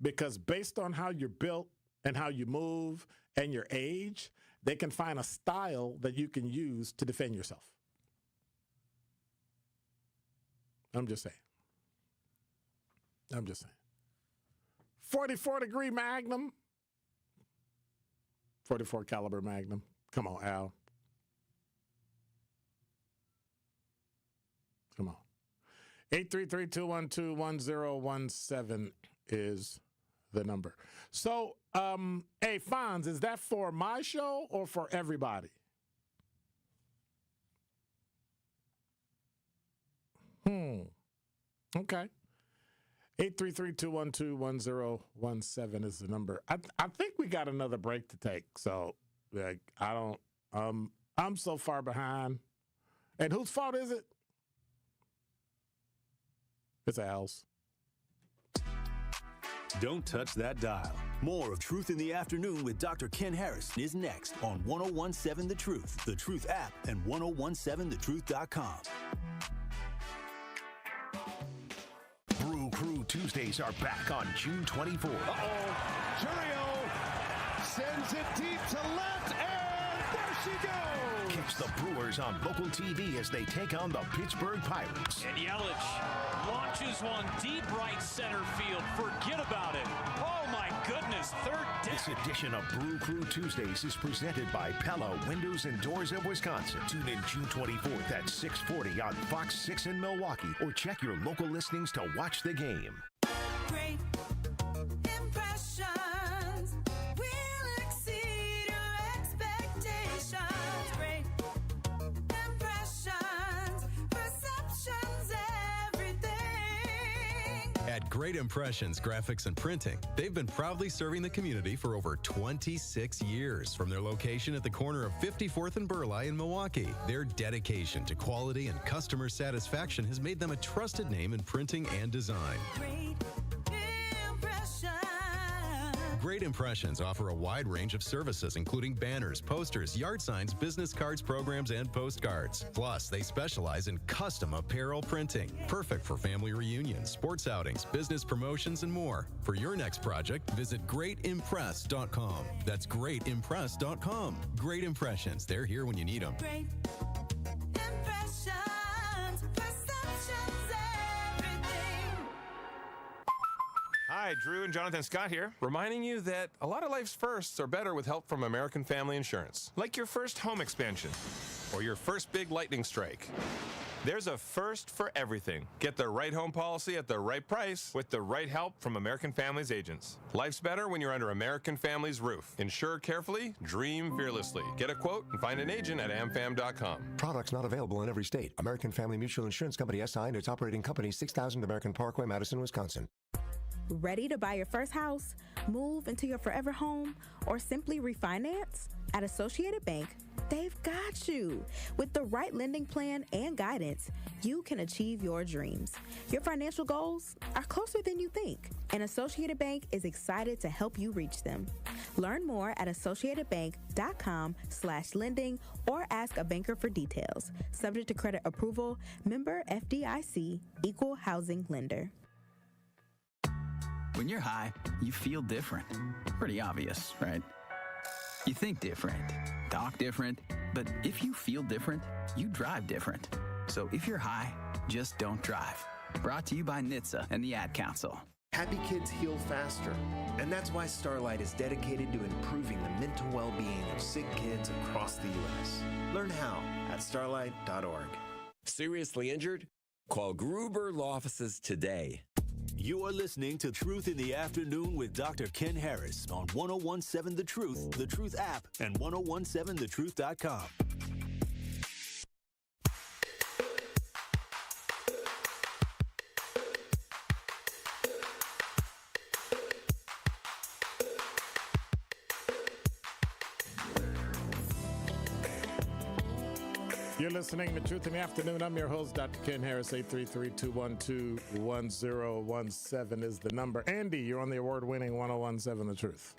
Because based on how you're built and how you move and your age, they can find a style that you can use to defend yourself. I'm just saying. 44 degree Magnum. 44 caliber Magnum. Come on, Al. Come on. 833-212-1017 is the number. So, hey, Fonz, is that for my show or for everybody? Okay. 833-212-1017 is the number. I think we got another break to take. So, like, I'm so far behind. And whose fault is it? It's Al's. Don't touch that dial. More of Truth in the Afternoon with Dr. Ken Harris is next on 1017 The Truth, The Truth app, and 1017thetruth.com. Brew Crew Tuesdays are back on June 24th. Uh-oh. Churio sends it deep to left, and there she goes. Catch the Brewers on local TV as they take on the Pittsburgh Pirates. And Yelich launches one deep right center field. Forget about it. Oh, my goodness. Third down. This edition of Brew Crew Tuesdays is presented by Pella Windows and Doors of Wisconsin. Tune in June 24th at 6:40 on Fox 6 in Milwaukee, or check your local listings to watch the game. Great impressions will exceed your expectations. Great impressions, perceptions, everything. At Great Impressions Graphics and Printing, they've been proudly serving the community for over 26 years. From their location at the corner of 54th and Burleigh in Milwaukee, their dedication to quality and customer satisfaction has made them a trusted name in printing and design. Great Impressions offer a wide range of services, including banners, posters, yard signs, business cards, programs, and postcards. Plus, they specialize in custom apparel printing, perfect for family reunions, sports outings, business promotions, and more. For your next project, visit greatimpress.com. That's greatimpress.com. Great Impressions. They're here when you need them. Great impressions, perceptions, everything. Hi, Drew and Jonathan Scott here, reminding you that a lot of life's firsts are better with help from American Family Insurance. Like your first home expansion, or your first big lightning strike. There's a first for everything. Get the right home policy at the right price with the right help from American Families agents. Life's better when you're under American Families roof. Insure carefully, dream fearlessly. Get a quote and find an agent at amfam.com. Products not available in every state. American Family Mutual Insurance Company SI and its operating company 6000 American Parkway, Madison, Wisconsin. Ready to buy your first house, move into your forever home, or simply refinance? At Associated Bank, they've got you. With the right lending plan and guidance, you can achieve your dreams. Your financial goals are closer than you think, and Associated Bank is excited to help you reach them. Learn more at associatedbank.com/lending or ask a banker for details. Subject to credit approval, member FDIC, equal housing lender. When you're high, you feel different. Pretty obvious, right? You think different, talk different, but if you feel different, you drive different. So if you're high, just don't drive. Brought to you by NHTSA and the Ad Council. Happy kids heal faster, and that's why Starlight is dedicated to improving the mental well-being of sick kids across the U.S. Learn how at starlight.org. Seriously injured? Call Gruber Law Offices today. You are listening to Truth in the Afternoon with Dr. Ken Harris on 1017 The Truth app, and 1017thetruth.com. You're listening to Truth in the Afternoon. I'm your host, Dr. Ken Harris. 833-212-1017 is the number. Andy, you're on the award-winning 1017 The Truth.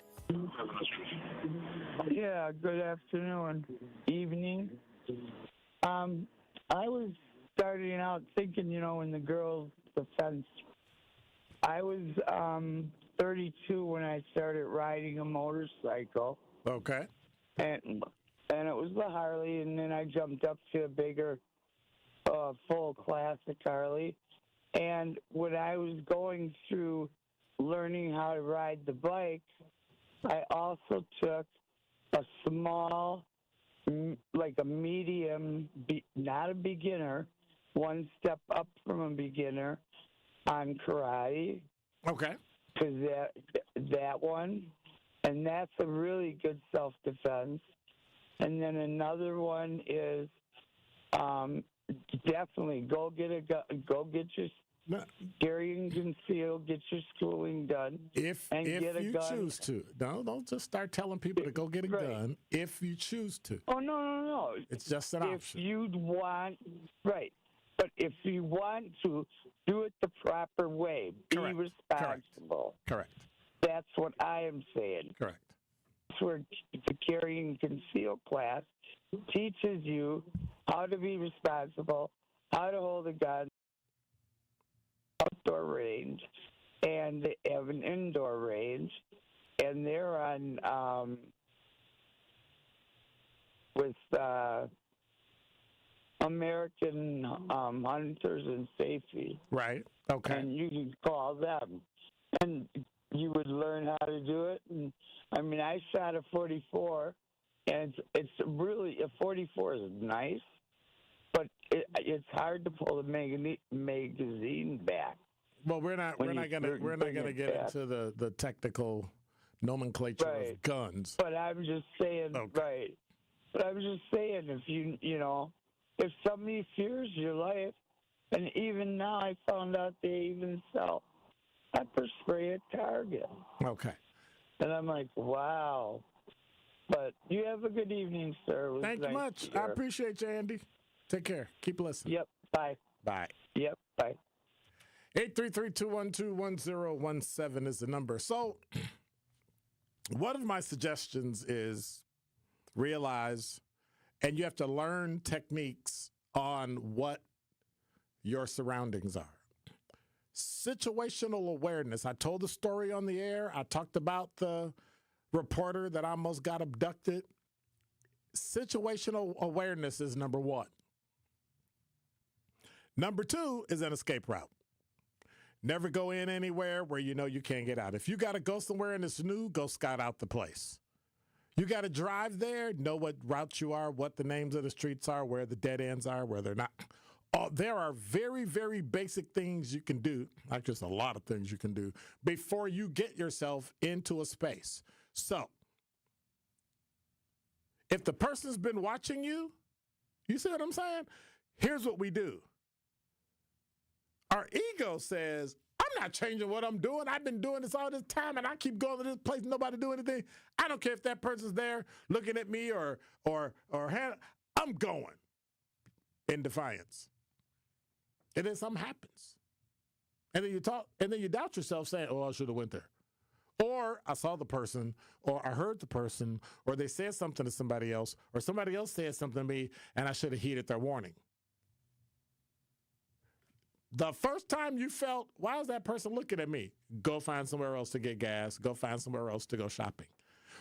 Yeah, good afternoon, evening. I was starting out thinking, in the girls' defense, I was 32 when I started riding a motorcycle. Okay. And it was the Harley, and then I jumped up to a bigger, full classic Harley. And when I was going through learning how to ride the bike, I also took a small, like a medium, not a beginner, one step up from a beginner on karate. Okay. Because that one, and that's a really good self-defense. And then another one is definitely go get a gun, go get your carry and conceal, get your schooling done. If you choose to. No, don't just start telling people to go get a gun if you choose to. Oh, no. It's just an option. If you'd want, right. But if you want to, do it the proper way. Be responsible. Correct. That's what I am saying. Correct. That's where the carry and conceal class teaches you how to be responsible, how to hold a gun, outdoor range, and they have an indoor range, and they're on with American Hunters and Safety. Right. Okay. And you can call them, and you would learn how to do it. And I mean, I shot a 44, and it's really, a 44 is nice, but it's hard to pull the magazine back. Well, we're not gonna get into the technical nomenclature of guns. But I'm just saying, right. But I'm just saying, if if somebody fears your life, and even now I found out they even sell pepper spray at Target. Okay. And I'm like, wow. But you have a good evening, sir. Thank you much. I appreciate you, Andy. Take care. Keep listening. Yep. Bye. Bye. Yep. Bye. 833-212-1017 is the number. So one of my suggestions is realize, and you have to learn techniques on what your surroundings are. Situational awareness. I told the story on the air. I talked about the reporter that almost got abducted. Situational awareness is number one. Number two is an escape route. Never go in anywhere where you know you can't get out. If you got to go somewhere and it's new, go scout out the place. You got to drive there, know what routes you are, what the names of the streets are, where the dead ends are, where they're not. There are very, very basic things you can do, not just a lot of things you can do, before you get yourself into a space. So, if the person's been watching you, you see what I'm saying? Here's what we do. Our ego says, I'm not changing what I'm doing. I've been doing this all this time, and I keep going to this place, nobody do anything. I don't care if that person's there looking at me or I'm going in defiance. And then something happens. And then you doubt yourself saying, oh, I should have went there. Or I saw the person, or I heard the person, or they said something to somebody else, or somebody else said something to me, and I should have heeded their warning. The first time you felt, why is that person looking at me? Go find somewhere else to get gas. Go find somewhere else to go shopping.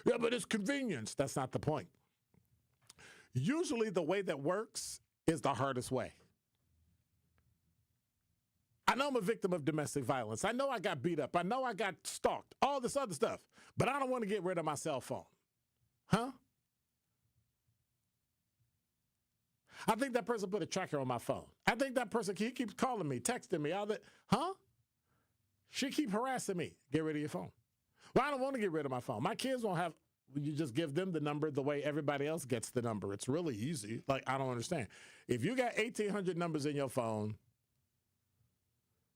Yeah, but it's convenience. That's not the point. Usually the way that works is the hardest way. I know I'm a victim of domestic violence. I know I got beat up. I know I got stalked, all this other stuff. But I don't want to get rid of my cell phone. Huh? I think that person put a tracker on my phone. I think that person, he keeps calling me, texting me, all that. Huh? She keep harassing me. Get rid of your phone. Well, I don't want to get rid of my phone. My kids won't have, you just give them the number the way everybody else gets the number. It's really easy. Like, I don't understand. If you got 1,800 numbers in your phone,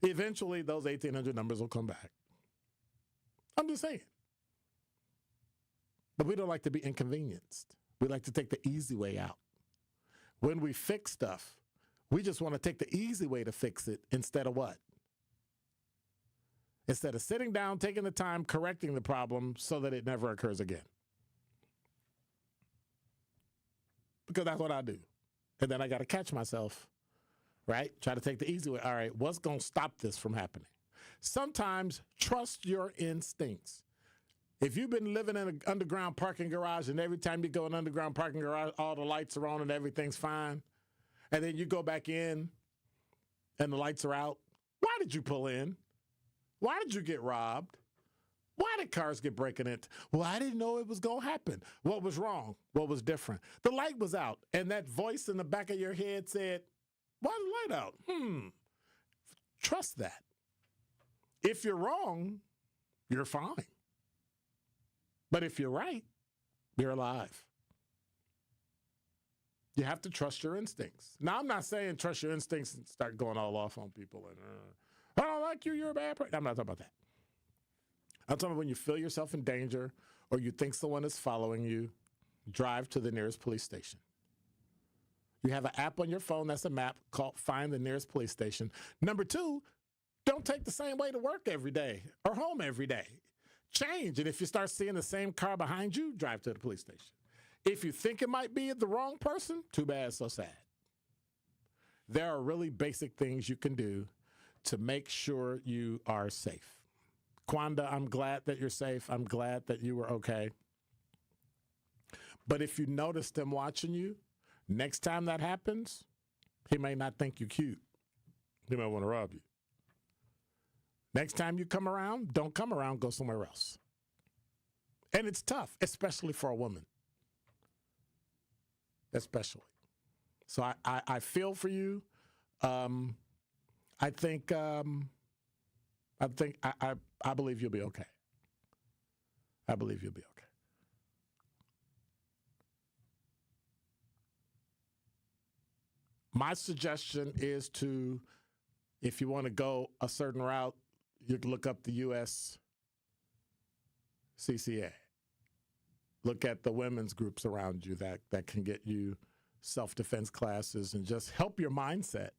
eventually those 1,800 numbers will come back. I'm just saying. But we don't like to be inconvenienced. We like to take the easy way out. When we fix stuff, we just want to take the easy way to fix it instead of what? Instead of sitting down, taking the time, correcting the problem so that it never occurs again. Because that's what I do. And then I got to catch myself, right? Try to take the easy way. All right, what's going to stop this from happening? Sometimes trust your instincts. If you've been living in an underground parking garage and every time you go in an underground parking garage, all the lights are on and everything's fine, and then you go back in and the lights are out, why did you pull in? Why did you get robbed? Why did cars get breaking into? Well, I didn't know it was going to happen. What was wrong? What was different? The light was out, and that voice in the back of your head said, why is the light out? Trust that. If you're wrong, you're fine. But if you're right, you're alive. You have to trust your instincts. Now, I'm not saying trust your instincts and start going all off on people and, I don't like you, you're a bad person. I'm not talking about that. I'm talking about when you feel yourself in danger or you think someone is following you, drive to the nearest police station. You have an app on your phone that's a map called Find the Nearest Police Station. Number 2, don't take the same way to work every day or home every day. Change. And if you start seeing the same car behind you, drive to the police station. If you think it might be the wrong person, too bad, so sad. There are really basic things you can do to make sure you are safe. Quanda, I'm glad that you're safe. I'm glad that you were okay. But if you notice them watching you, next time that happens, he may not think you cute. He might want to rob you. Next time you come around, don't come around, go somewhere else. And it's tough, especially for a woman. Especially. So I feel for you. I believe you'll be okay. I believe you'll be okay. My suggestion is to, if you want to go a certain route, you can look up the U.S. CCA. Look at the women's groups around you that can get you self-defense classes and just help your mindset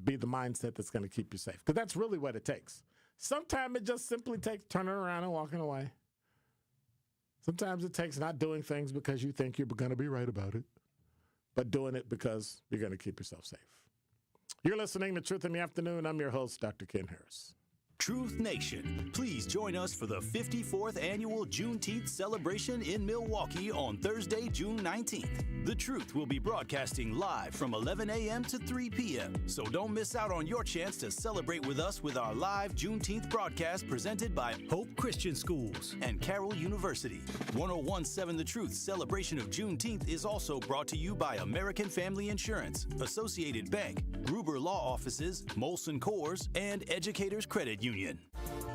be the mindset that's going to keep you safe. Because that's really what it takes. Sometimes it just simply takes turning around and walking away. Sometimes it takes not doing things because you think you're going to be right about it, but doing it because you're going to keep yourself safe. You're listening to Truth in the Afternoon. I'm your host, Dr. Ken Harris. Truth Nation, please join us for the 54th annual Juneteenth celebration in Milwaukee on Thursday, June 19th. The Truth will be broadcasting live from 11 a.m. to 3 p.m., so don't miss out on your chance to celebrate with us with our live Juneteenth broadcast presented by Hope Christian Schools and Carroll University. 1017 The Truth celebration of Juneteenth is also brought to you by American Family Insurance, Associated Bank, Gruber Law Offices, Molson Coors, and Educators Credit Union.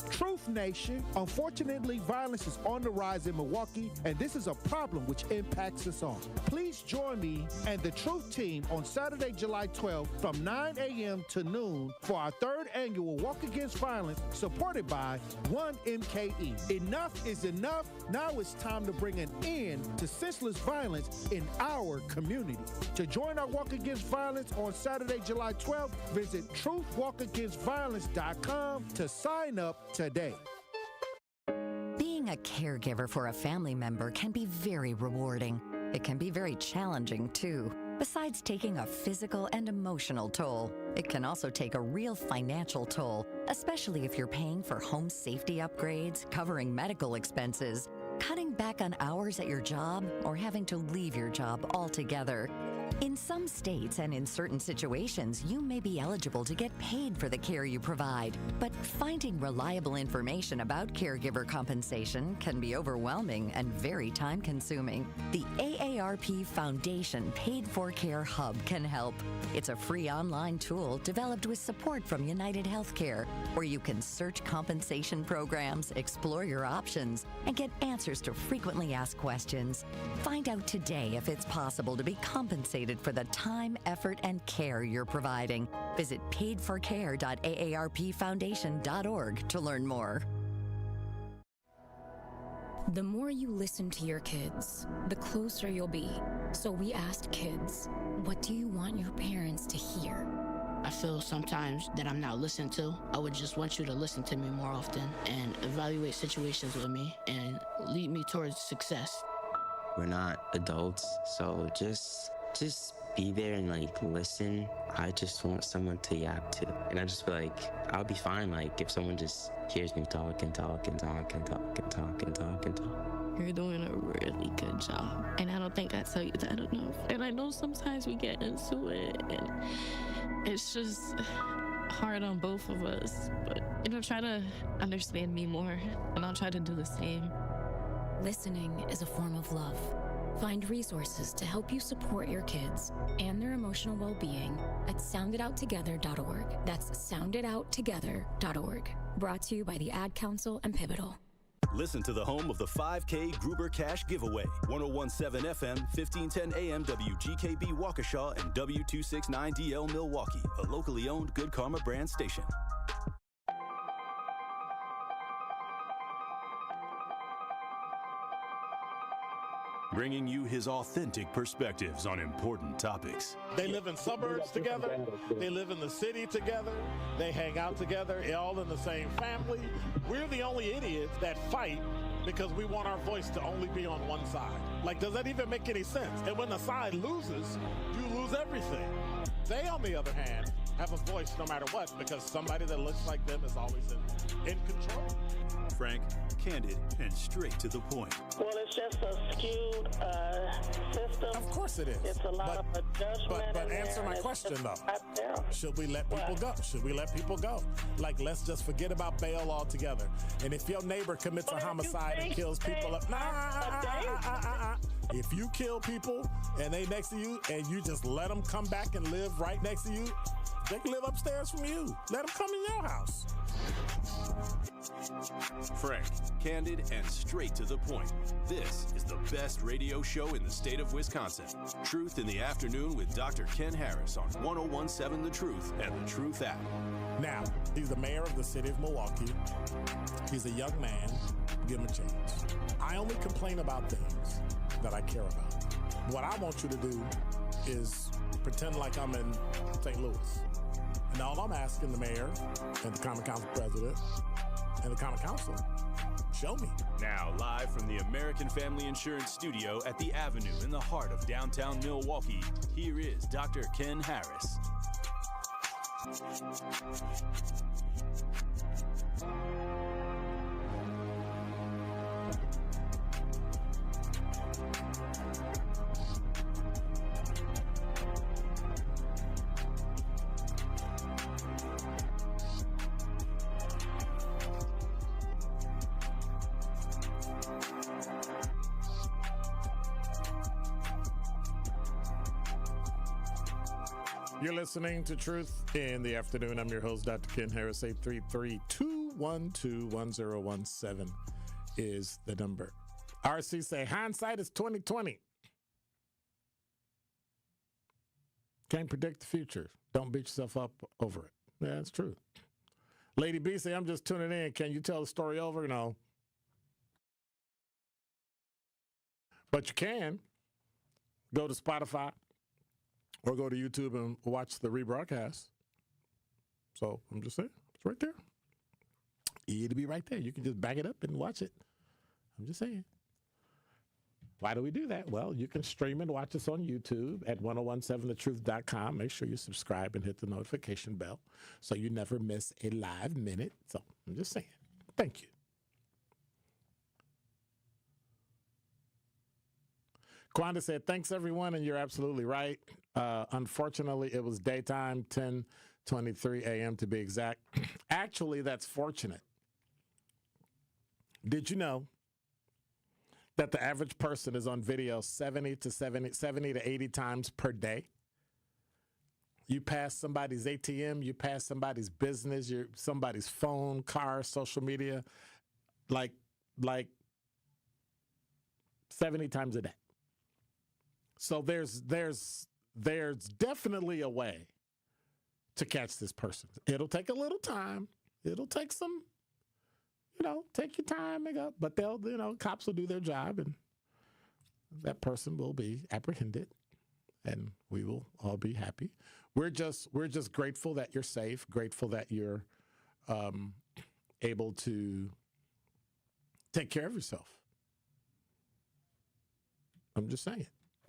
Truth Nation, unfortunately, violence is on the rise in Milwaukee, and this is a problem which impacts us all. Please join me and the Truth Team on Saturday, July 12th from 9 a.m. to noon for our third annual Walk Against Violence, supported by 1MKE. Enough is enough. Now it's time to bring an end to senseless violence in our community. To join our Walk Against Violence on Saturday, July 12th, visit truthwalkagainstviolence.com to sign up today. Being a caregiver for a family member can be very rewarding. It can be very challenging, too. Besides taking a physical and emotional toll, it can also take a real financial toll, especially if you're paying for home safety upgrades, covering medical expenses, cutting back on hours at your job, or having to leave your job altogether. In some states and in certain situations, you may be eligible to get paid for the care you provide, but finding reliable information about caregiver compensation can be overwhelming and very time-consuming. The AARP Foundation Paid for Care Hub can help. It's a free online tool developed with support from United Healthcare, where you can search compensation programs, explore your options, and get answers to frequently asked questions. Find out today if it's possible to be compensated for the time, effort, and care you're providing. Visit paidforcare.aarpfoundation.org to learn more. The more you listen to your kids, the closer you'll be. So we asked kids, what do you want your parents to hear? I feel sometimes that I'm not listened to. I would just want you to listen to me more often and evaluate situations with me and lead me towards success. We're not adults, so just be there and listen. I just want someone to yap to. And I just feel like I'll be fine if someone just hears me talk and talk and talk and talk and talk and talk and talk. You're doing a really good job. And I don't think I tell you that enough. And I know sometimes we get into it and it's just hard on both of us. But try to understand me more and I'll try to do the same. Listening is a form of love. Find resources to help you support your kids and their emotional well-being at sounditouttogether.org. That's sounditouttogether.org. Brought to you by the Ad Council and Pivotal. Listen to the home of the 5K Gruber Cash Giveaway. 1017 FM, 1510 AM, WGKB Waukesha, and W269DL Milwaukee, a locally owned Good Karma brand station. Bringing you his authentic perspectives on important topics. They live in suburbs together. They live in the city together. They hang out together, all in the same family. We're the only idiots that fight because we want our voice to only be on one side. Does that even make any sense? And when the side loses, you lose everything. They, on the other hand, have a voice no matter what because somebody that looks like them is always in control. Frank, candid, and straight to the point. Well, it's just a skewed system. Of course it is. It's a lot of judgment. But answer my question, though. Should we let people go? Should we let people go? Let's just forget about bail altogether. And if your neighbor commits a homicide and kills people up, if you kill people and they next to you and you just let them come back and live right next to you, they can live upstairs from you. Let them come in your house. Frank, candid, and straight to the point. This is the best radio show in the state of Wisconsin. Truth in the Afternoon with Dr. Ken Harris on 1017 The Truth and The Truth app. Now, he's the mayor of the city of Milwaukee. He's a young man. Give him a chance. I only complain about things that I care about. What I want you to do is pretend like I'm in St. Louis. And all I'm asking the mayor and the Common Council president and the Common Council, show me. Now, live from the American Family Insurance Studio at the Avenue in the heart of downtown Milwaukee, here is Dr. Ken Harris. You're listening to Truth in the Afternoon. I'm your host, Dr. Ken Harris. 833-212-1017 is the number. RC say, hindsight is 2020. Can't predict the future. Don't beat yourself up over it. Yeah, that's true. Lady B say, I'm just tuning in. Can you tell the story over? No. But you can go to Spotify or go to YouTube and watch the rebroadcast. So I'm just saying, it's right there. It'll be right there. You can just back it up and watch it. I'm just saying. Why do we do that? Well, you can stream and watch us on YouTube at 1017thetruth.com. Make sure you subscribe and hit the notification bell so you never miss a live minute. So I'm just saying. Thank you. Kwanda said, thanks, everyone, and you're absolutely right. Unfortunately, it was daytime, 10:23 a.m. to be exact. Actually, that's fortunate. Did you know that the average person is on video 70 to 80 times per day? You pass somebody's ATM, you pass somebody's business, somebody's phone, car, social media, like 70 times a day. So there's definitely a way to catch this person. It'll take a little time. It'll take some, take your time, but they'll, cops will do their job and that person will be apprehended and we will all be happy. We're just grateful that you're safe, grateful that you're able to take care of yourself. I'm just saying.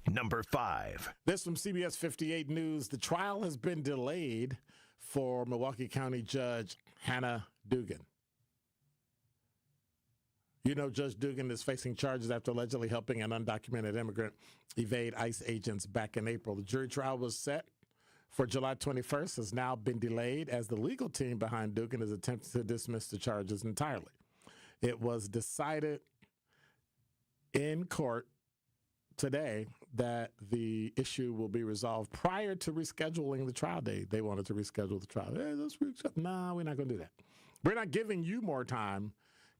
Number 5. This from CBS 58 News. The trial has been delayed for Milwaukee County Judge Hannah Dugan. Judge Dugan is facing charges after allegedly helping an undocumented immigrant evade ICE agents back in April. The jury trial was set for July 21st, has now been delayed as the legal team behind Dugan is attempting to dismiss the charges entirely. It was decided in court today that the issue will be resolved prior to rescheduling the trial date. They wanted to reschedule the trial. Hey, let's reschedule. No, we're not going to do that. We're not giving you more time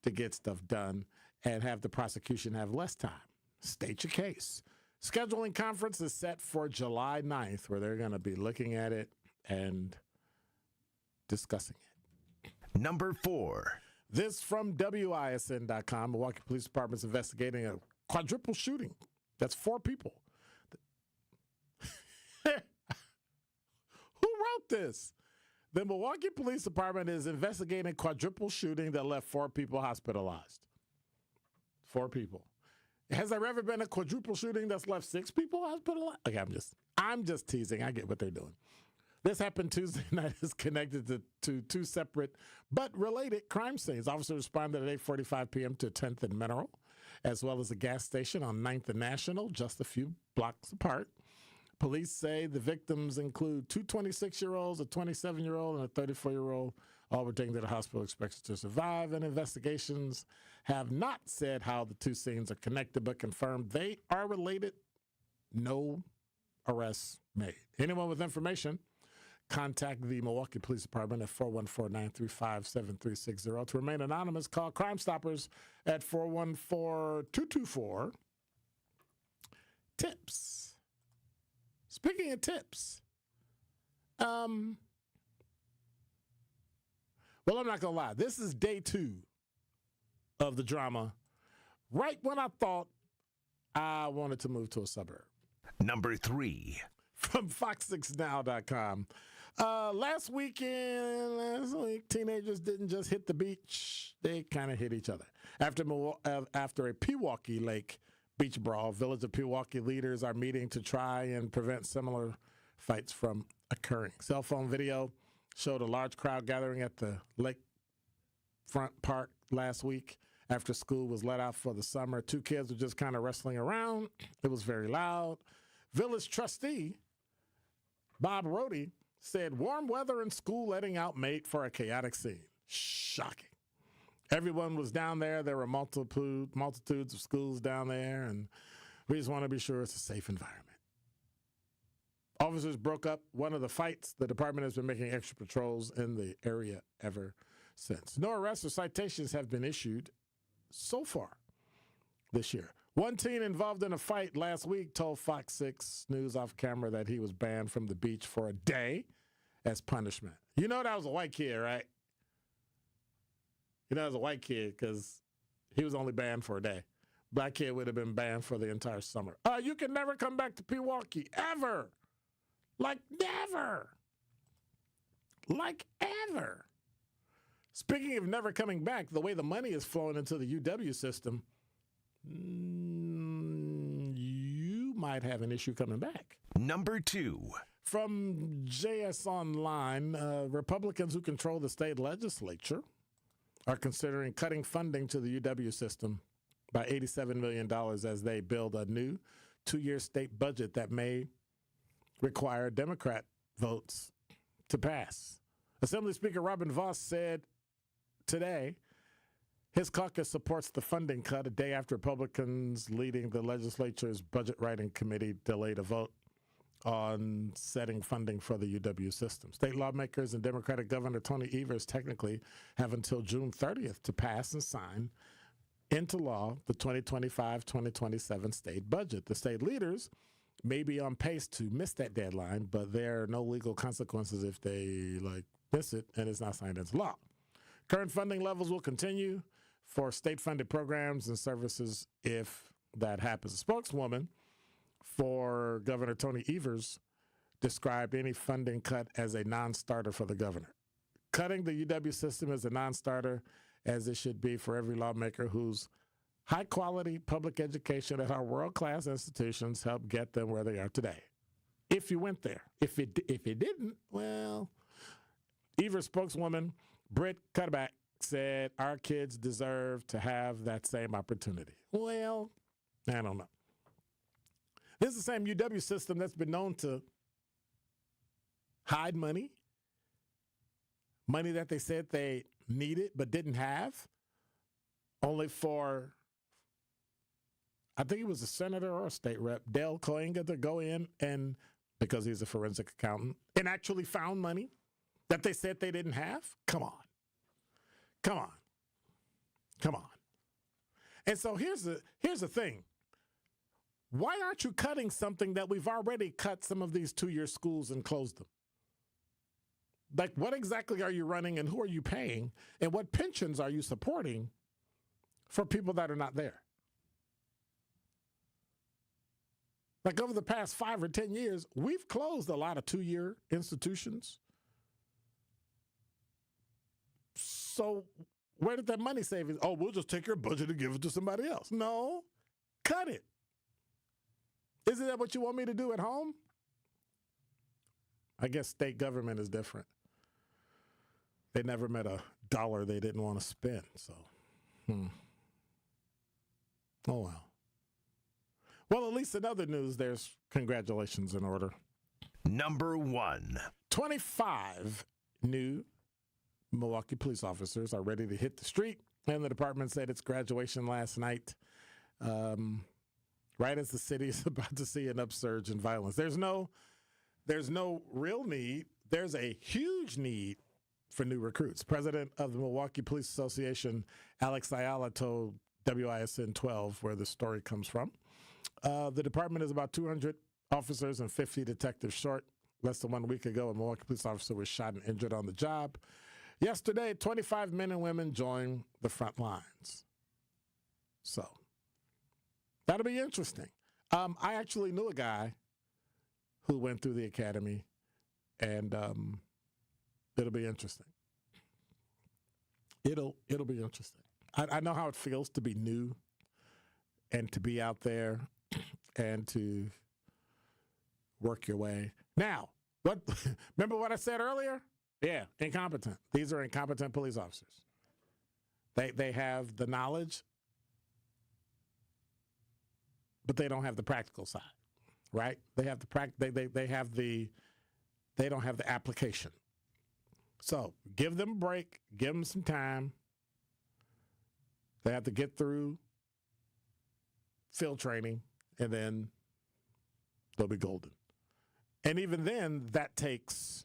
to get stuff done and have the prosecution have less time. State your case. Scheduling conference is set for July 9th, where they're going to be looking at it and discussing it. Number 4. This from WISN.com. Milwaukee Police Department's investigating a quadruple shooting. That's 4 people. Who wrote this? The Milwaukee Police Department is investigating a quadruple shooting that left 4 people hospitalized. 4 people. Has there ever been a quadruple shooting that's left 6 people hospitalized? Okay, I'm just teasing. I get what they're doing. This happened Tuesday night. Is connected to 2 separate but related crime scenes. Officers responded at 8:45 p.m. to 10th and Mineral, as well as a gas station on 9th and National, just a few blocks apart. Police say the victims include 2 26-year-olds, a 27-year-old, and a 34-year-old. All were taken to the hospital expected to survive, and investigations have not said how the 2 scenes are connected, but confirmed they are related. No arrests made. Anyone with information, contact the Milwaukee Police Department at 414-935-7360. To remain anonymous, call Crime Stoppers at 414-224-TIPS. Speaking of tips, well, I'm not going to lie. This is day 2 of the drama, right when I thought I wanted to move to a suburb. Number 3. From fox6now.com. Last week, teenagers didn't just hit the beach. They kind of hit each other. After a Pewaukee Lake beach brawl, Village of Pewaukee leaders are meeting to try and prevent similar fights from occurring. Cell phone video showed a large crowd gathering at the lakefront park last week after school was let out for the summer. 2 kids were just kind of wrestling around. It was very loud. Village trustee Bob Rohde said warm weather and school letting out made for a chaotic scene. Shocking. Everyone was down there. There were multitudes of schools down there, and we just want to be sure it's a safe environment. Officers broke up one of the fights. The department has been making extra patrols in the area ever since. No arrests or citations have been issued so far this year. One teen involved in a fight last week told Fox 6 News off camera that he was banned from the beach for a day as punishment. You know that was a white kid, right? You know that was a white kid because he was only banned for a day. Black kid would have been banned for the entire summer. You can never come back to Pewaukee, ever. Like never. Like ever. Speaking of never coming back, the way the money is flowing into the UW system, you might have an issue coming back. Number 2. From JS Online, Republicans who control the state legislature are considering cutting funding to the UW system by $87 million as they build a new 2-year state budget that may require Democrat votes to pass. Assembly Speaker Robin Vos said today his caucus supports the funding cut a day after Republicans leading the legislature's budget writing committee delayed a vote on setting funding for the UW system. State lawmakers and Democratic Governor Tony Evers technically have until June 30th to pass and sign into law the 2025-2027 state budget. The state leaders may be on pace to miss that deadline, but there are no legal consequences if they miss it and it's not signed into law. Current funding levels will continue for state-funded programs and services if that happens. A spokeswoman for Governor Tony Evers described any funding cut as a non-starter for the governor. Cutting the UW system is a non-starter, as it should be for every lawmaker whose high-quality public education at our world-class institutions helped get them where they are today. If you went there. If it didn't, well, Evers spokeswoman Britt Cutterback said our kids deserve to have that same opportunity. Well, I don't know. This is the same UW system that's been known to hide money that they said they needed but didn't have, only for, I think he was a senator or a state rep, Dale Koenga, to go in and, because he's a forensic accountant, and actually found money that they said they didn't have? Come on. And so here's the thing. Why aren't you cutting something that we've already cut some of these 2-year schools and closed them? Like, what exactly are you running and who are you paying? And what pensions are you supporting for people that are not there? Like, over the past 5 or 10 years, we've closed a lot of 2-year institutions. So where did that money savings? Oh, we'll just take your budget and give it to somebody else. No, cut it. Isn't that what you want me to do at home? I guess state government is different. They never met a dollar they didn't want to spend. So, Oh, well. Well, at least in other news, there's congratulations in order. Number 1. 25 new Milwaukee police officers are ready to hit the street, and the department said its graduation last night, right as the city is about to see an upsurge in violence. There's no real need. There's a huge need for new recruits. President of the Milwaukee Police Association, Alex Ayala, told WISN 12, where the story comes from. The department is about 200 officers and 50 detectives short. Less than 1 week ago, a Milwaukee police officer was shot and injured on the job. Yesterday, 25 men and women joined the front lines. So that'll be interesting. I actually knew a guy who went through the academy, and it'll be interesting. It'll be interesting. I know how it feels to be new and to be out there and to work your way. Now, remember what I said earlier? Yeah, incompetent. These are incompetent police officers. They have the knowledge, but they don't have the practical side, right? They have the they don't have the application. So give them a break, give them some time. They have to get through field training, and then they'll be golden. And even then, that takes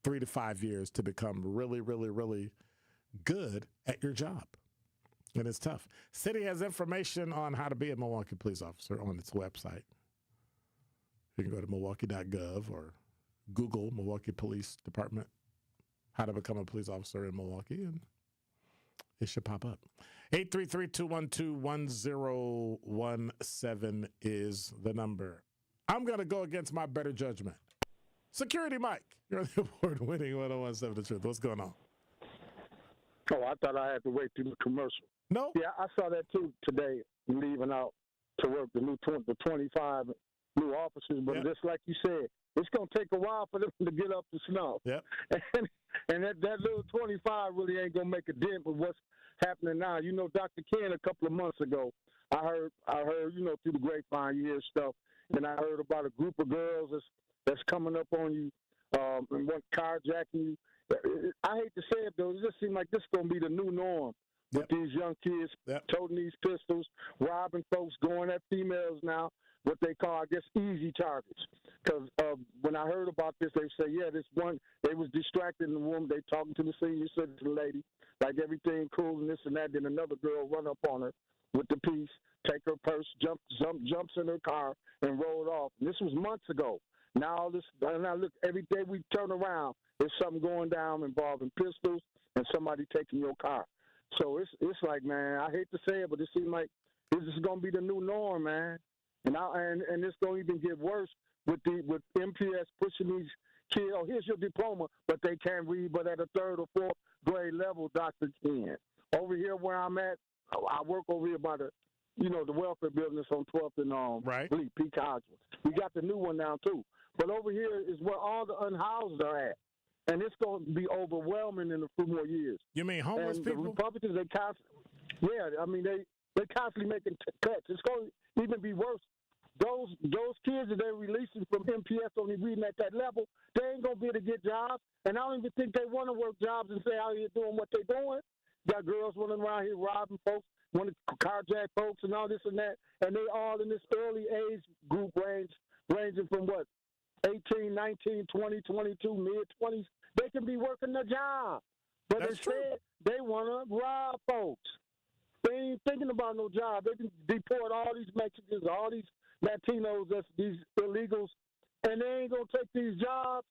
3 to 5 years to become really, really, really good at your job. And it's tough. City has information on how to be a Milwaukee police officer on its website. You can go to milwaukee.gov or Google Milwaukee Police Department, how to become a police officer in Milwaukee, and it should pop up. 833-212-1017 is the number. I'm going to go against my better judgment. Security Mike, you're the award-winning 1017 The Truth. What's going on? Oh, I thought I had to wait through the commercial. No. Yeah, I saw that too today, leaving out to work the 25 new officers. But just like you said, it's going to take a while for them to get up to snuff. Yep. And that little 25 really ain't going to make a dent with what's happening now. You know, Dr. Ken, a couple of months ago, I heard, through the grapevine, you hear stuff, and I heard about a group of girls that's coming up on you and want carjacking you. I hate to say it, though. It just seems like this is going to be the new norm with these young kids toting these pistols, robbing folks, going at females now, what they call, I guess, easy targets. Because when I heard about this, they say, this one, they was distracting the woman. They talking to the senior citizen lady, like everything cool and this and that. Then another girl run up on her with the piece, take her purse, jumps in her car, and rolled off. And this was months ago. Now all this, and I look, every day we turn around, there's something going down involving pistols and somebody taking your car. So it's like, man, I hate to say it, but it seems like this is going to be the new norm, man. And it's going to even get worse with MPS pushing these kids. Oh, here's your diploma, but they can't read, but at a 3rd or 4th grade level, Dr. Ken. Over here where I'm at, I work over here by the welfare building that's on 12th and Peak Hodgman. We got the new one now too. But over here is where all the unhoused are at. And it's going to be overwhelming in a few more years. You mean homeless people? The Republicans, they constantly making cuts. It's going to even be worse. Those kids that they're releasing from MPS only reading at that level, they ain't going to be able to get jobs. And I don't even think they want to work jobs and stay out here doing what they're doing. Got girls running around here robbing folks, want to carjack folks and all this and that. And they all in this early age group ranging from what? 18, 19, 20, 22, mid-20s. They can be working the job. But instead, they want to rob folks. They ain't thinking about no job. They can deport all these Mexicans, all these Latinos, these illegals, and they ain't going to take these jobs.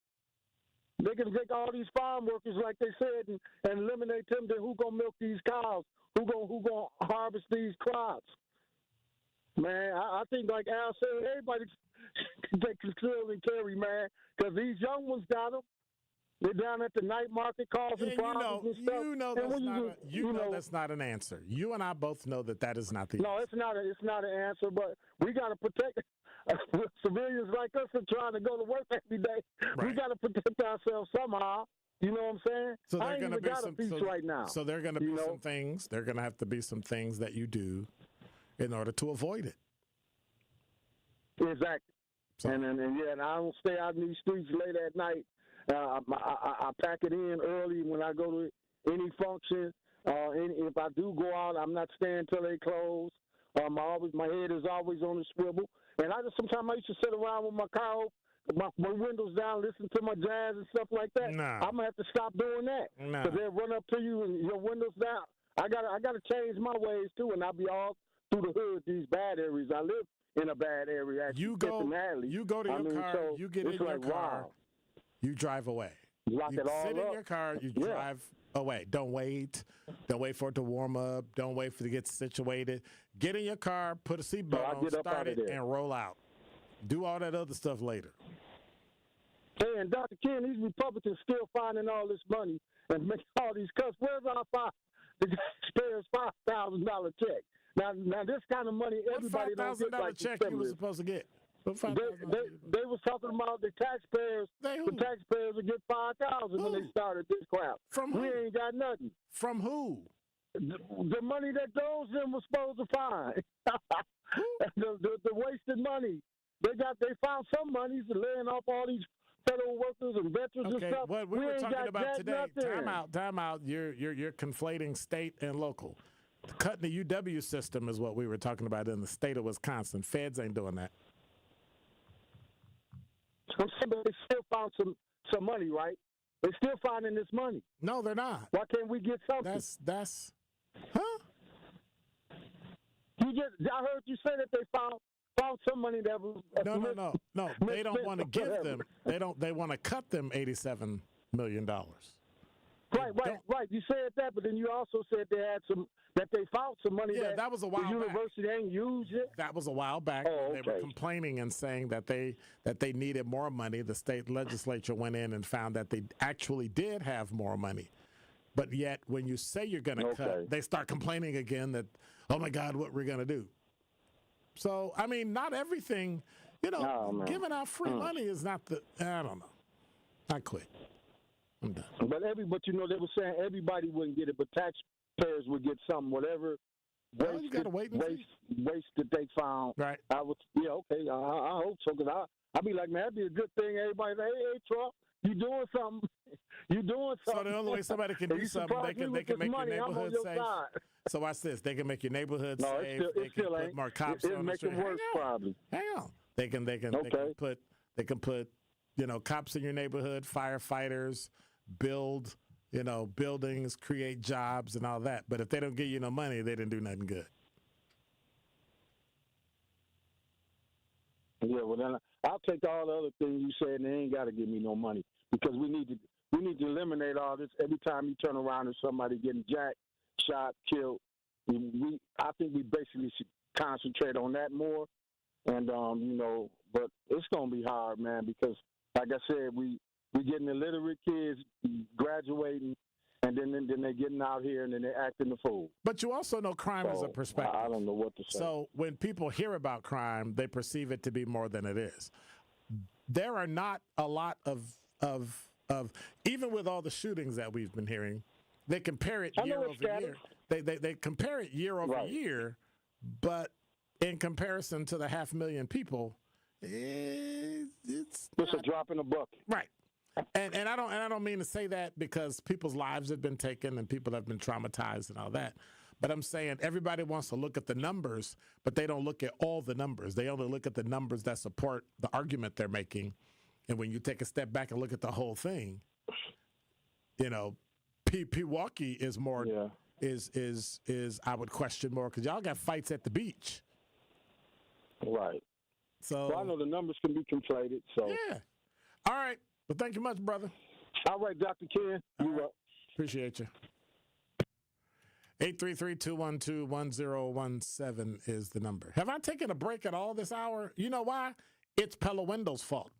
They can take all these farm workers, like they said, and eliminate them. Then who going to milk these cows? Who going to harvest these crops? Man, I think like Al said, everybody they conceal and carry, man, because these young ones got them. They're down at the night market causing problems and stuff. That's not an answer. You and I both know that is not the answer. No, it's not an answer, but we got to protect civilians like us are trying to go to work every day. Right. We got to protect ourselves somehow. You know what I'm saying? So I ain't even got a piece right now. So there are going to be some things. There are going to have to be some things that you do in order to avoid it. Exactly. So. And I don't stay out in these streets late at night. I pack it in early when I go to any function. If I do go out, I'm not staying till they close. My head is always on the swivel. And sometimes I used to sit around with my car open, my windows down, listen to my jazz and stuff like that. Nah. I'm gonna have to stop doing that because they'll run up to you and your windows down. I gotta change my ways too, and I'll be all through the hood, these bad areas. I live in a bad area. Actually, you go to your car, so you get in your car, you drive away. Lock it all sit up. in your car, you drive away. Don't wait for it to warm up. Don't wait for it to get situated. Get in your car, put a seatbelt on, start it, and roll out. Do all that other stuff later. Hey, and Dr. Ken, these Republicans still finding all this money and making all these cuts. Where's the taxpayers' $5,000 check? Now this kind of money everybody don't get like check you were supposed to get. They was talking about the taxpayers. The taxpayers would get $5,000 when they started this crap. We ain't got nothing. From who? The money that those them was supposed to find. the wasted money. They found some money laying off all these federal workers and veterans and stuff. What we were talking about today. Nothing. Time out. You're conflating state and local. Cutting the UW system is what we were talking about in the state of Wisconsin. Feds ain't doing that. I'm saying, but they still found some money, right? They're still finding this money. No, they're not. Why can't we get something? That's I heard you say that they found some money that was no. They don't want to give them. They want to cut them $87 million. Right. You said that, but then you also said they found some money. Yeah, that was a while back. The university ain't used it. That was a while back. Oh, okay. They were complaining and saying that they needed more money. The state legislature went in and found that they actually did have more money. But yet, when you say you're going to cut, they start complaining again that, oh my God, what we're going to do. So, I mean, not everything, giving out free money is not I don't know. I quit. I'm done. But they were saying everybody wouldn't get it, but taxpayers would get something, whatever you gotta wait and see. waste that they found. Right. I hope so, because I'd be like, man, that'd be a good thing. Everybody say, hey, Trump, you doing something. You doing something. So the only way somebody can do something, they can make your neighborhood safe. So watch this. They can make your neighborhood safe. They can put more cops on the street. Worse, probably. Hang on. They can put cops in your neighborhood, firefighters, build buildings, create jobs and all that. But if they don't give you no money, they didn't do nothing good. Yeah, well then I'll take all the other things you said, and they ain't got to give me no money, because we need to eliminate all this. Every time you turn around and somebody getting jacked, shot, killed, I think we basically should concentrate on that more. And but it's gonna be hard, man, because like I said, we getting illiterate kids graduating, and then they're getting out here and then they're acting the fool. But you also know crime is a perspective. I don't know what to say. So when people hear about crime, they perceive it to be more than it is. There are not a lot of even with all the shootings that we've been hearing, they compare it year over year. They compare it year over year, but in comparison to the 500,000 people, it's a drop in the bucket. Right. And I don't mean to say that because people's lives have been taken and people have been traumatized and all that. But I'm saying everybody wants to look at the numbers, but they don't look at all the numbers. They only look at the numbers that support the argument they're making. And when you take a step back and look at the whole thing, Pewaukee is more is I would question more, because y'all got fights at the beach. Right. So well, I know the numbers can be conflated. So yeah. All right. Well, thank you much, brother. All right, Dr. Ken. You up. Appreciate you. 833-212-1017 is the number. Have I taken a break at all this hour? You know why? It's Pella Windows' fault.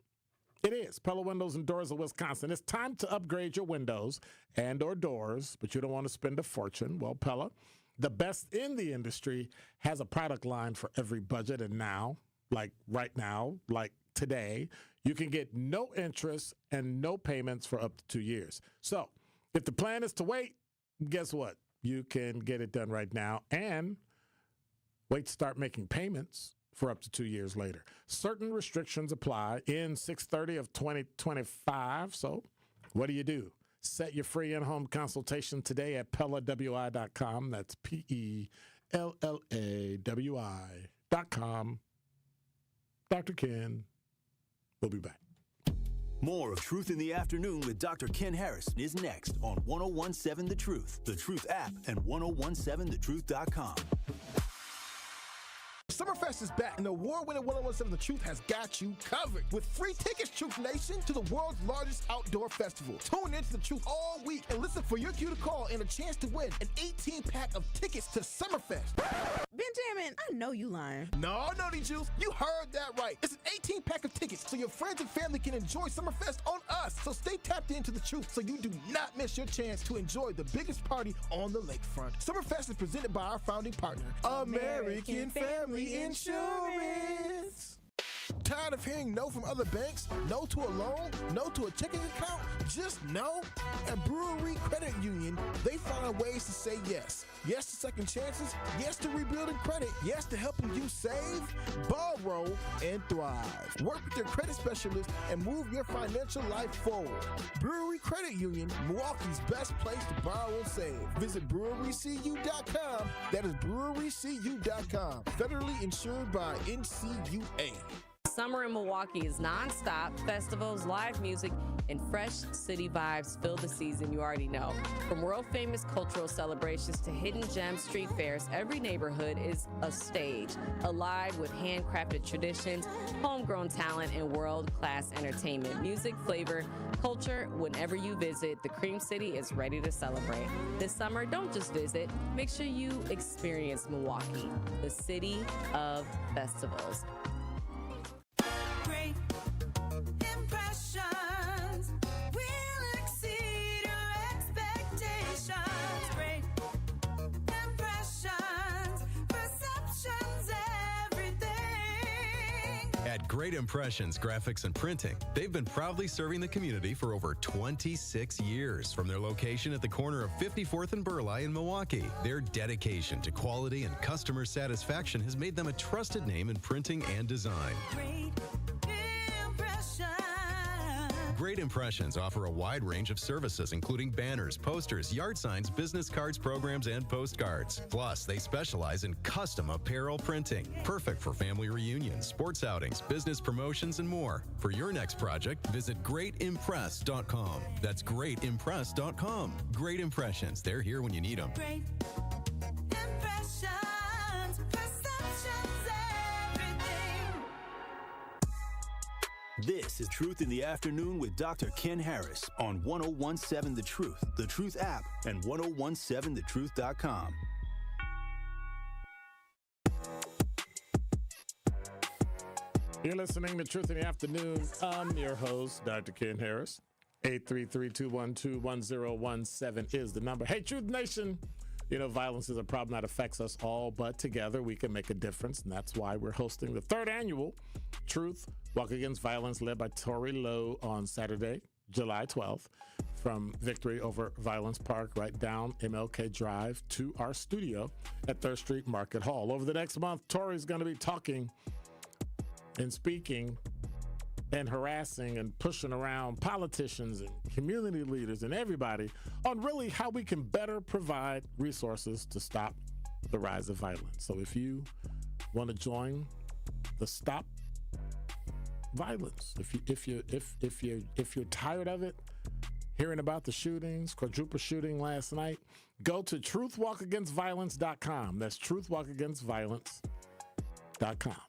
It is. Pella Windows and Doors of Wisconsin. It's time to upgrade your windows and or doors, but you don't want to spend a fortune. Well, Pella, the best in the industry, has a product line for every budget. And now, like right now, like today, you can get no interest and no payments for up to 2 years. So if the plan is to wait, guess what? You can get it done right now and wait to start making payments for up to 2 years later. Certain restrictions apply in 6/30 of 2025. So what do? Set your free in-home consultation today at PellaWI.com. That's PellaWI.com. Dr. Ken. We'll be back. More of Truth in the Afternoon with Dr. Ken Harris is next on 1017 The Truth, The Truth app, and 1017thetruth.com. Summerfest is back, and the award-winning 1017 The Truth has got you covered. With free tickets, Truth Nation, to the world's largest outdoor festival. Tune into The Truth all week and listen for your cue to call and a chance to win an 18-pack of tickets to Summerfest. Benjamin, I know you lying. No, Nutty Juice, you heard that right. It's an 18-pack of tickets so your friends and family can enjoy Summerfest on us. So stay tapped into The Truth so you do not miss your chance to enjoy the biggest party on the lakefront. Summerfest is presented by our founding partner, American Family Insurance. Tired of hearing no from other banks? No to a loan? No to a checking account? Just no? At Brewery Credit Union, they find ways to say yes. Yes to second chances. Yes to rebuilding credit. Yes to helping you save, borrow, and thrive. Work with your credit specialist and move your financial life forward. Brewery Credit Union, Milwaukee's best place to borrow and save. Visit brewerycu.com. That is brewerycu.com. Federally insured by NCUA. Summer in Milwaukee is nonstop. Festivals, live music, and fresh city vibes fill the season you already know. From world-famous cultural celebrations to hidden gem street fairs, every neighborhood is a stage, alive with handcrafted traditions, homegrown talent, and world-class entertainment. Music, flavor, culture, whenever you visit, the Cream City is ready to celebrate. This summer, don't just visit. Make sure you experience Milwaukee, the city of festivals. Great impressions will exceed your expectations. Great impressions, perceptions, everything. At Great Impressions Graphics and Printing, they've been proudly serving the community for over 26 years. From their location at the corner of 54th and Burleigh in Milwaukee, their dedication to quality and customer satisfaction has made them a trusted name in printing and design. Great impressions. Great Impressions offer a wide range of services, including banners, posters, yard signs, business cards, programs, and postcards. Plus, they specialize in custom apparel printing, perfect for family reunions, sports outings, business promotions, and more. For your next project, visit greatimpress.com. That's greatimpress.com. Great Impressions. They're here when you need them. Great impressions, perceptions, everything. This is Truth in the Afternoon with Dr. Ken Harris on 1017 The Truth app, and 1017thetruth.com. You're listening to Truth in the Afternoon. I'm your host, Dr. Ken Harris. 833-212-1017 is the number. Hey, Truth Nation. You know, violence is a problem that affects us all, but together we can make a difference, and that's why we're hosting the third annual Truth Walk Against Violence, led by Tori Lowe, on Saturday, July 12th, from Victory Over Violence Park right down MLK Drive to our studio at 3rd Street Market Hall. Over the next month, Tori's going to be talking and speaking and harassing and pushing around politicians and community leaders and everybody on really how we can better provide resources to stop the rise of violence. So if you want to join the Stop Violence, if you're tired of it, hearing about the shootings, quadruple shooting last night, go to truthwalkagainstviolence.com. That's truthwalkagainstviolence.com.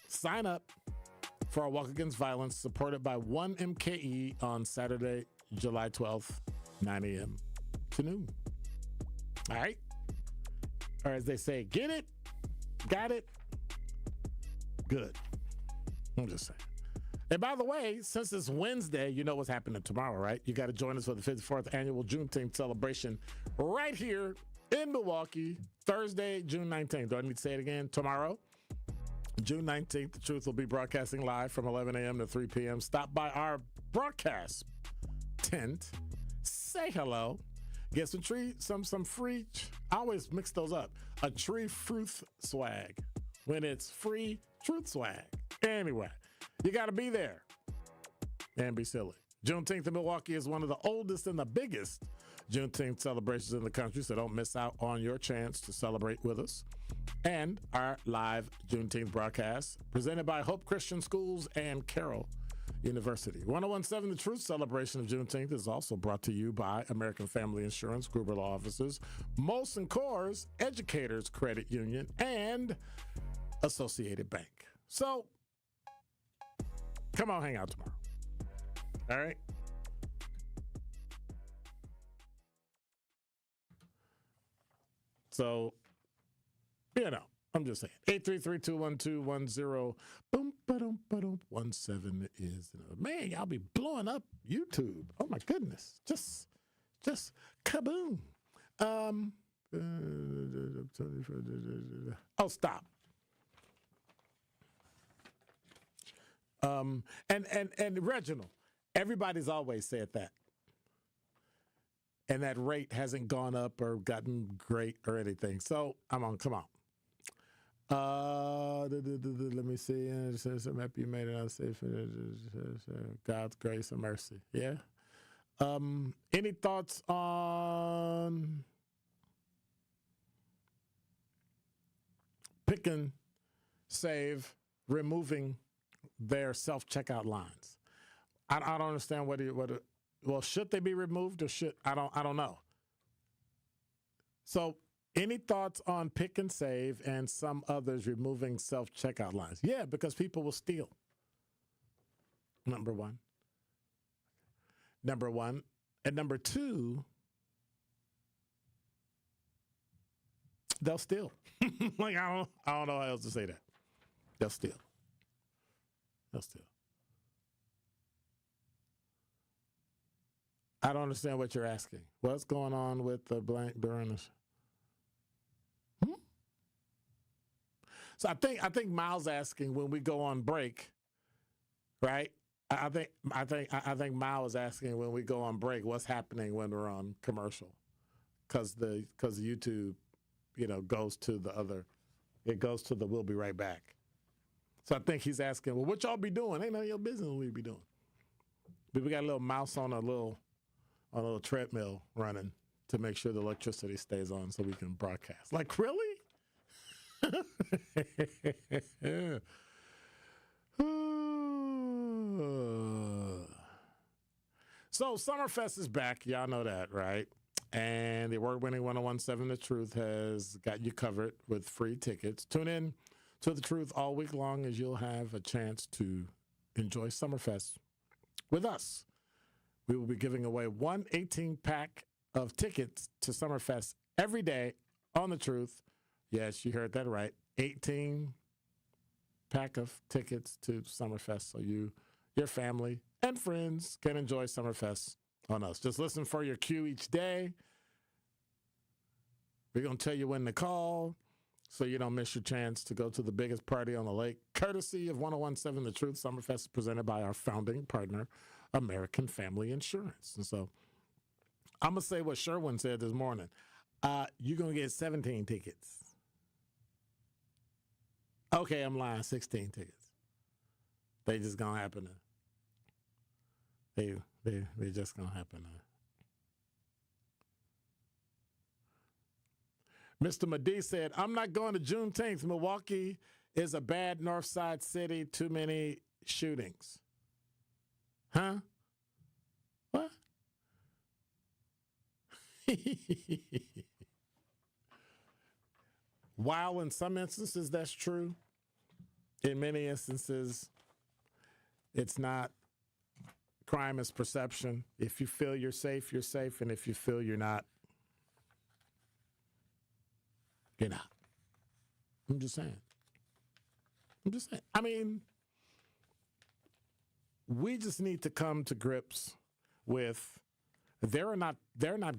Sign up for our Walk Against Violence, supported by 1MKE on Saturday, July 12th, 9 a.m. to noon. All right? Or as they say, get it? Got it? Good. I'm just saying. And by the way, since it's Wednesday, you know what's happening tomorrow, right? You got to join us for the 54th annual Juneteenth celebration right here in Milwaukee, Thursday, June 19th. Do I need to say it again? Tomorrow, June 19th, The Truth will be broadcasting live from 11 a.m. to 3 p.m. Stop by our broadcast tent, say hello, get some free, I always mix those up, a tree fruit swag when it's free truth swag. Anyway, you got to be there and be silly. Juneteenth in Milwaukee is one of the oldest and the biggest Juneteenth celebrations in the country, so don't miss out on your chance to celebrate with us. And our live Juneteenth broadcast, presented by Hope Christian Schools and Carroll University. 1017 The Truth celebration of Juneteenth is also brought to you by American Family Insurance, Gruber Law Offices, Molson Coors, Educators Credit Union, and Associated Bank. So, come on, hang out tomorrow. All right? So, you know, I'm just saying. 833-212-1017 is, man, y'all be blowing up YouTube. Oh my goodness. Just kaboom. Oh, stop. And Reginald, everybody's always said that. And that rate hasn't gone up or gotten great or anything. So come on. Let me see. It says, I'm happy you made it out safe. God's grace and mercy. Yeah. Any thoughts on pick and save, removing their self-checkout lines. I don't understand well, should they be removed or I don't know. So any thoughts on Pick and Save and some others removing self-checkout lines? Yeah, because people will steal. Number one. And number two, they'll steal. Like, I don't know how else to say that. They'll steal. I don't understand what you're asking. What's going on with the blank during this? So I think Miles asking when we go on break, right? I think Miles is asking when we go on break, what's happening when we're on commercial? Because YouTube, goes to the other. It goes to the we'll be right back. So I think he's asking, well, what y'all be doing? Ain't none of your business what we be doing. But we got a little mouse on a little treadmill running to make sure the electricity stays on so we can broadcast. Like, really? So Summerfest is back. Y'all know that, right? And the award-winning 1017 The Truth has got you covered with free tickets. Tune in to The Truth all week long as you'll have a chance to enjoy Summerfest with us. We will be giving away one 18-pack of tickets to Summerfest every day on The Truth. Yes, you heard that right. 18-pack of tickets to Summerfest so you, your family, and friends can enjoy Summerfest on us. Just listen for your cue each day. We're going to tell you when to call so you don't miss your chance to go to the biggest party on the lake, courtesy of 1017 The Truth. Summerfest is presented by our founding partner, American Family Insurance. And so I'm going to say what Sherwin said this morning. You're going to get 17 tickets. Okay, I'm lying. 16 tickets. They just going to happen to. They just going to happen to. Mr. Madi said, I'm not going to Juneteenth. Milwaukee is a bad north side city. Too many shootings. Huh? What? While in some instances that's true, in many instances it's not. Crime is perception. If you feel you're safe, you're safe. And if you feel you're not, you're not. I'm just saying. I mean, we just need to come to grips with they're not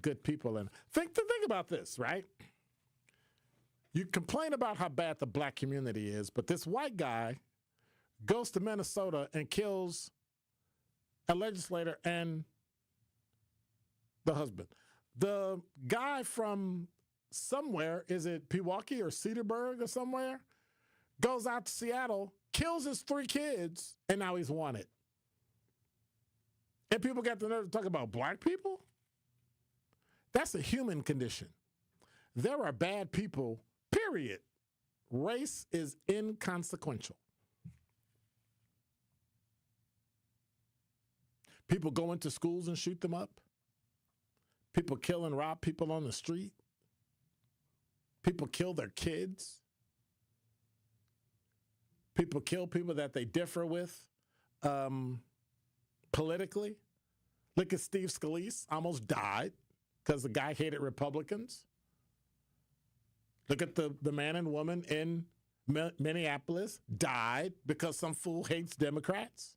good people. And think about this, right? You complain about how bad the black community is, but this white guy goes to Minnesota and kills a legislator and the husband. The guy from somewhere, is it Pewaukee or Cedarburg or somewhere, goes out to Seattle, kills his 3 kids, and now he's wanted. And people got the nerve to talk about black people? That's a human condition. There are bad people, period. Race is inconsequential. People go into schools and shoot them up. People kill and rob people on the street. People kill their kids. People kill people that they differ with politically. Look at Steve Scalise, almost died because the guy hated Republicans. Look at the man and woman in Minneapolis, died because some fool hates Democrats.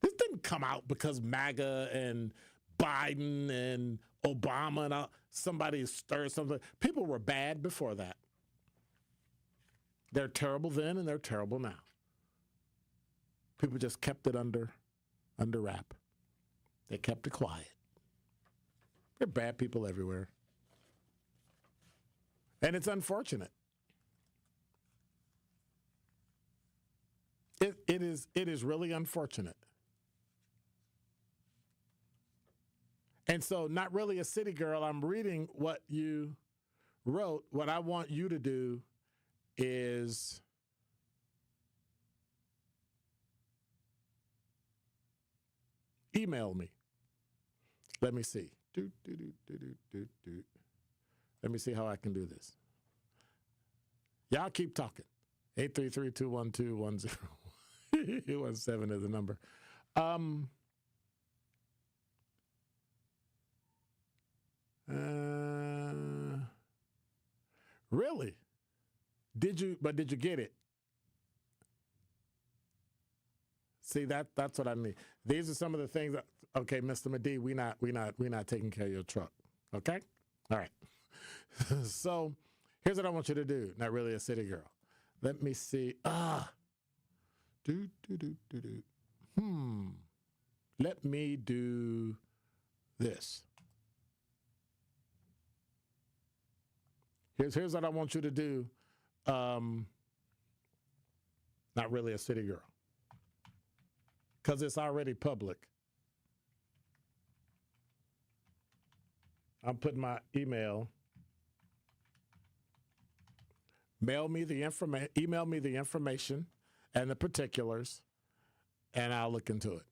This didn't come out because MAGA and Biden and Obama and somebody stirred something. People were bad before that. They're terrible then and they're terrible now. People just kept it under wrap. They kept it quiet. There are bad people everywhere. And it's unfortunate. It is really unfortunate. And so, not really a city girl, I'm reading what you wrote. What I want you to do is email me. Let me see. Let me see how I can do this. Y'all keep talking. 833-212-1017 is the number. Really? Did you get it? See, that's what I mean. These are some of the things that, okay, Mr. Medee, we not taking care of your truck. Okay? All right. So here's what I want you to do. Not really a city girl. Let me see. Let me do this. Here's what I want you to do. Not really a city girl. Because it's already public. I'm putting my email. Email me the information and the particulars, and I'll look into it.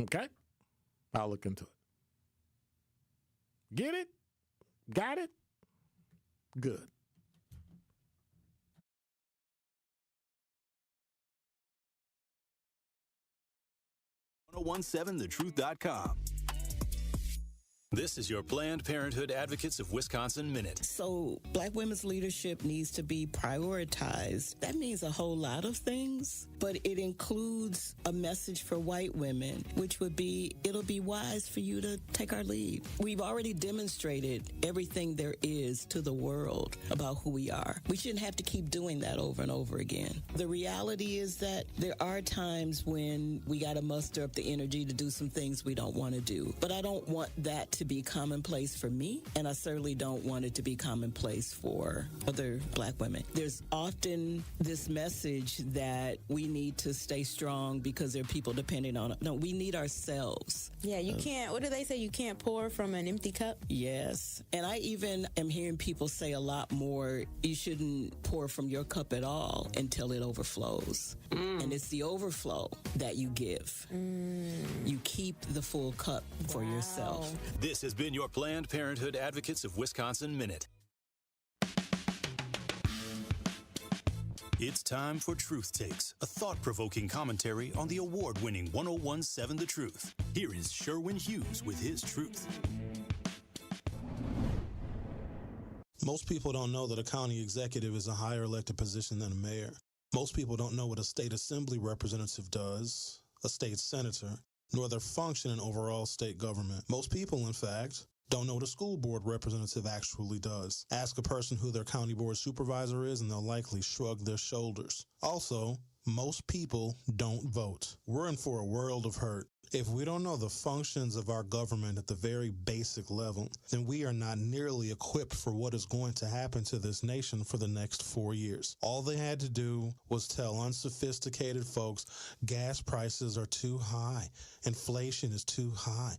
Okay? I'll look into it. Get it? Got it? Good. .1017thetruth.com. This is your Planned Parenthood Advocates of Wisconsin Minute. So, Black women's leadership needs to be prioritized. That means a whole lot of things, but it includes a message for white women, which would be, it'll be wise for you to take our lead. We've already demonstrated everything there is to the world about who we are. We shouldn't have to keep doing that over and over again. The reality is that there are times when we got to muster up the energy to do some things we don't want to do. But I don't want that to be commonplace for me, and I certainly don't want it to be commonplace for other Black women. There's often this message that we need to stay strong because there are people depending on it. No, we need ourselves. Yeah, you can't, what do they say? You can't pour from an empty cup? Yes. And I even am hearing people say a lot more, you shouldn't pour from your cup at all until it overflows. And it's the overflow that you give. You keep the full cup for yourself. This has been your Planned Parenthood Advocates of Wisconsin Minute. It's time for Truth Takes, a thought-provoking commentary on the award-winning 1017 The Truth. Here is Sherwin Hughes with his truth. Most people don't know that a county executive is a higher elected position than a mayor. Most people don't know what a state assembly representative does, a state senator, nor their function in overall state government. Most people, in fact, don't know what a school board representative actually does. Ask a person who their county board supervisor is, and they'll likely shrug their shoulders. Also, most people don't vote. We're in for a world of hurt. If we don't know the functions of our government at the very basic level, then we are not nearly equipped for what is going to happen to this nation for the next 4 years. All they had to do was tell unsophisticated folks gas prices are too high, inflation is too high,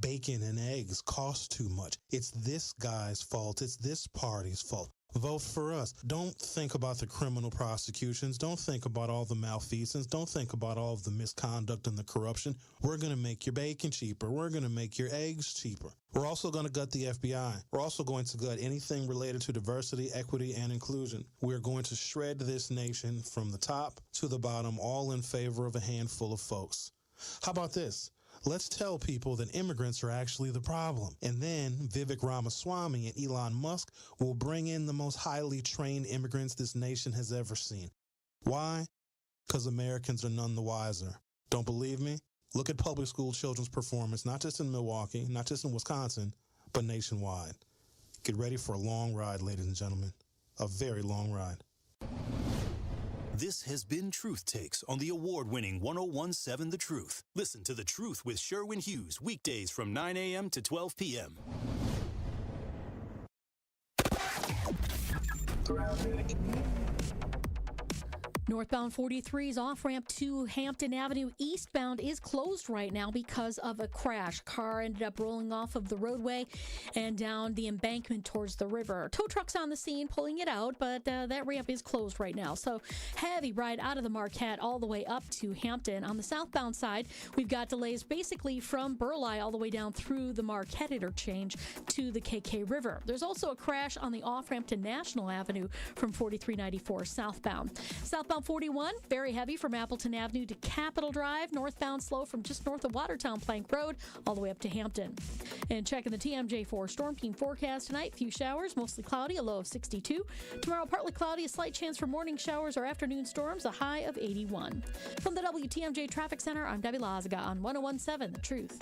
bacon and eggs cost too much. It's this guy's fault. It's this party's fault. Vote for us. Don't think about the criminal prosecutions. Don't think about all the malfeasance. Don't think about all of the misconduct and the corruption. We're going to make your bacon cheaper. We're going to make your eggs cheaper. We're also going to gut the FBI. We're also going to gut anything related to diversity, equity, and inclusion. We're going to shred this nation from the top to the bottom, all in favor of a handful of folks. How about this? Let's tell people that immigrants are actually the problem. And then Vivek Ramaswamy and Elon Musk will bring in the most highly trained immigrants this nation has ever seen. Why? Because Americans are none the wiser. Don't believe me? Look at public school children's performance, not just in Milwaukee, not just in Wisconsin, but nationwide. Get ready for a long ride, ladies and gentlemen. A very long ride. This has been Truth Takes on the award-winning 1017 The Truth. Listen to The Truth with Sherwin Hughes weekdays from 9 a.m. to 12 p.m. Northbound 43's off-ramp to Hampton Avenue eastbound is closed right now because of a crash. Car ended up rolling off of the roadway and down the embankment towards the river. Tow trucks on the scene pulling it out, but that ramp is closed right now. So heavy ride out of the Marquette all the way up to Hampton. On the southbound side, we've got delays basically from Burleigh all the way down through the Marquette interchange to the KK River. There's also a crash on the off-ramp to National Avenue from 4394 southbound. Southbound 41, very heavy from Appleton Avenue to Capitol Drive. Northbound slow from just north of Watertown Plank Road all the way up to Hampton. And checking the TMJ4 Storm Team forecast tonight, few showers, mostly cloudy, a low of 62. Tomorrow, partly cloudy, a slight chance for morning showers or afternoon storms, a high of 81. From the WTMJ Traffic Center, I'm Debbie Lazaga on 101.7 The Truth.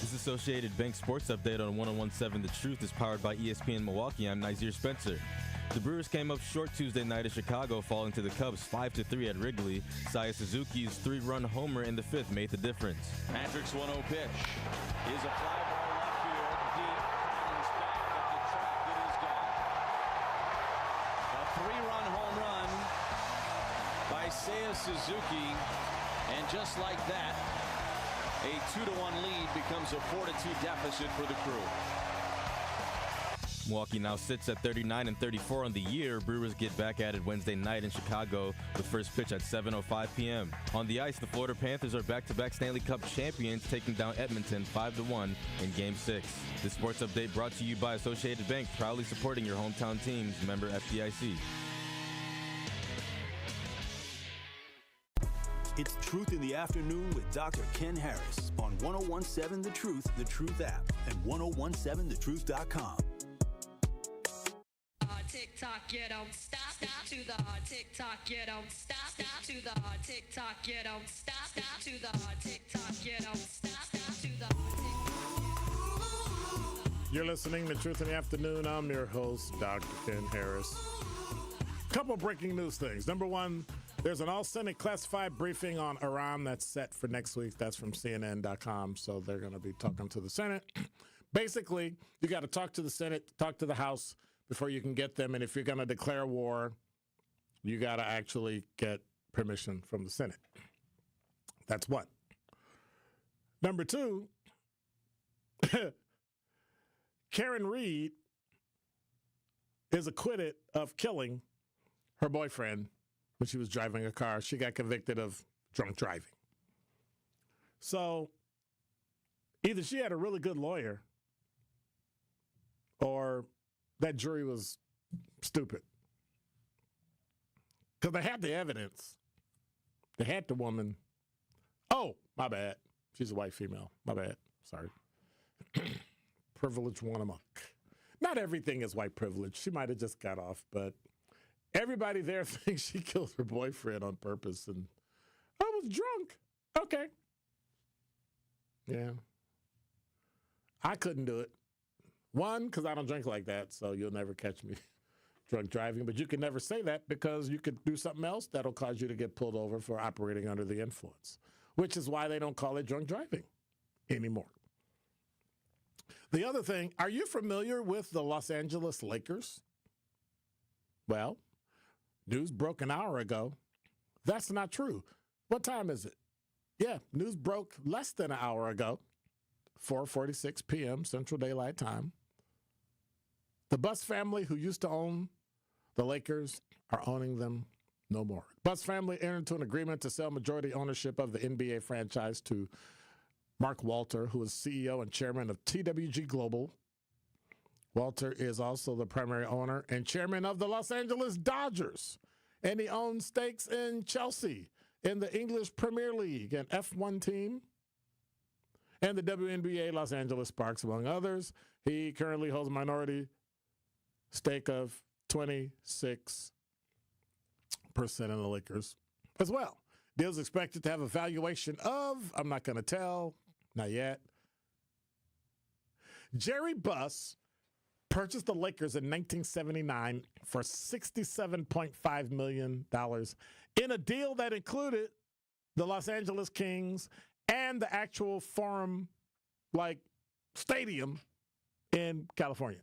This Associated Bank Sports Update on 101.7 The Truth is powered by ESPN Milwaukee. I'm Nazir Spencer. The Brewers came up short Tuesday night at Chicago, falling to the Cubs 5-3 at Wrigley. Saya Suzuki's 3-run homer in the fifth made the difference. Patrick's 1-0 pitch is a fly ball left field, deep, Collins back, but the track it is gone. A 3-run home run by Saya Suzuki, and just like that, a 2-1 lead becomes a 4-2 deficit for the Crew. Milwaukee now sits at 39-34 on the year. Brewers get back at it Wednesday night in Chicago with first pitch at 7:05 p.m. On the ice, the Florida Panthers are back-to-back Stanley Cup champions, taking down Edmonton 5-1 in Game 6. This sports update brought to you by Associated Bank, proudly supporting your hometown teams. Member FDIC. It's Truth in the Afternoon with Dr. Ken Harris on 101.7 The Truth app, and 1017thetruth.com. TikTok, you don't stop, stop to the hard TikTok, you don't stop, stop to the hard TikTok, you don't stop, stop to the hard TikTok, you don't stop, stop to the hard TikTok. You're listening to Truth in the Afternoon. I'm your host, Dr. Ken Harris. Couple breaking news things. Number one, there's an all-Senate classified briefing on Iran that's set for next week. That's from CNN.com, so they're going to be talking to the Senate. Basically, you got to talk to the Senate, talk to the House before you can get them, and if you're going to declare war, you got to actually get permission from the Senate. That's one. Number two, Karen Reed is acquitted of killing her boyfriend when she was driving a car. She got convicted of drunk driving. So either she had a really good lawyer or that jury was stupid. Because they had the evidence. They had the woman. Oh, my bad. She's a white female. My bad. Sorry. Privilege one amok. Not everything is white privilege. She might have just got off, but everybody there thinks she killed her boyfriend on purpose. And I was drunk. Okay. Yeah. I couldn't do it. One, because I don't drink like that, so you'll never catch me drunk driving. But you can never say that because you could do something else that'll cause you to get pulled over for operating under the influence, which is why they don't call it drunk driving anymore. The other thing, are you familiar with the Los Angeles Lakers? Well, news broke an hour ago. That's not true. What time is it? Yeah, news broke less than an hour ago, 4:46 p.m. Central Daylight Time. The Buss family, who used to own the Lakers, are owning them no more. Buss family entered into an agreement to sell majority ownership of the NBA franchise to Mark Walter, who is CEO and chairman of TWG Global. Walter is also the primary owner and chairman of the Los Angeles Dodgers, and he owns stakes in Chelsea, in the English Premier League, an F1 team, and the WNBA Los Angeles Sparks, among others. He currently holds a minority stake of 26% in the Lakers as well. Deal is expected to have a valuation of, I'm not going to tell, not yet. Jerry Buss purchased the Lakers in 1979 for $67.5 million in a deal that included the Los Angeles Kings and the actual Forum, like, stadium in California.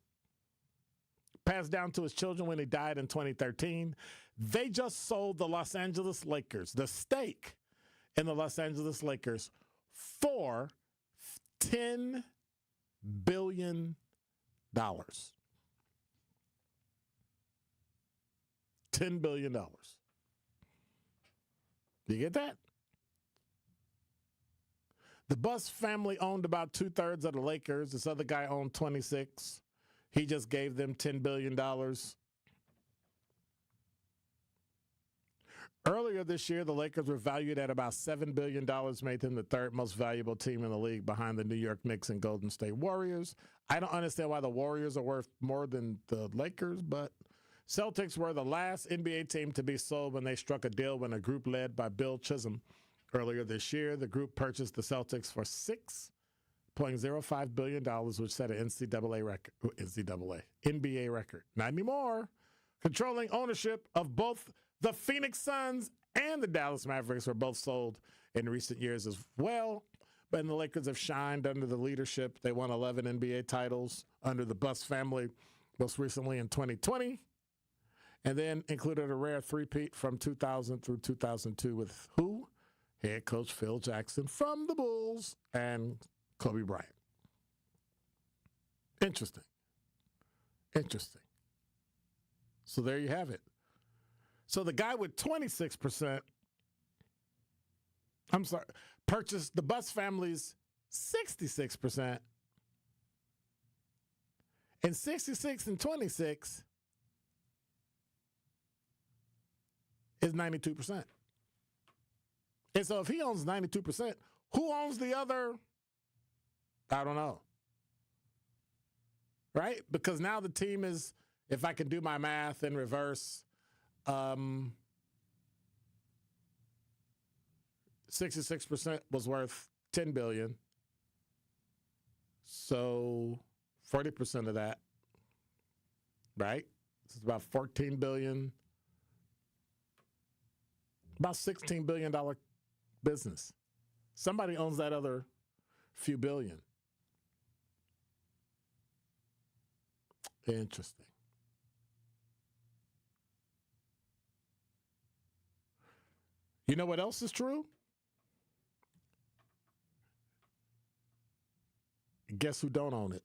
Passed down to his children when he died in 2013. They just sold the Los Angeles Lakers, the stake in the Los Angeles Lakers, for $10 billion. $10 billion. You get that? The Buss family owned about 2/3 of the Lakers. This other guy owned 26. He just gave them $10 billion. Earlier this year, the Lakers were valued at about $7 billion, made them the third most valuable team in the league behind the New York Knicks and Golden State Warriors. I don't understand why the Warriors are worth more than the Lakers, but Celtics were the last NBA team to be sold when they struck a deal with a group led by Bill Chisholm. Earlier this year, the group purchased the Celtics for $6.05 billion, which set an NBA record. Not anymore. Controlling ownership of both the Phoenix Suns and the Dallas Mavericks were both sold in recent years as well. But the Lakers have shined under the leadership. They won 11 NBA titles under the Buss family, most recently in 2020. And then included a rare three-peat from 2000 through 2002 with who? Head coach Phil Jackson from the Bulls and Kobe Bryant. Interesting. So there you have it. So the guy with 26%, purchased the Buss family's 66%. And 66 and 26 is 92%. And so if he owns 92%, who owns the other? I don't know. Right? Because now the team is, if I can do my math in reverse, 66% was worth $10 billion. So 40% of that, right? This is about $14 billion. About $16 billion business. Somebody owns that other few billion. Interesting. You know what else is true? Guess who don't own it?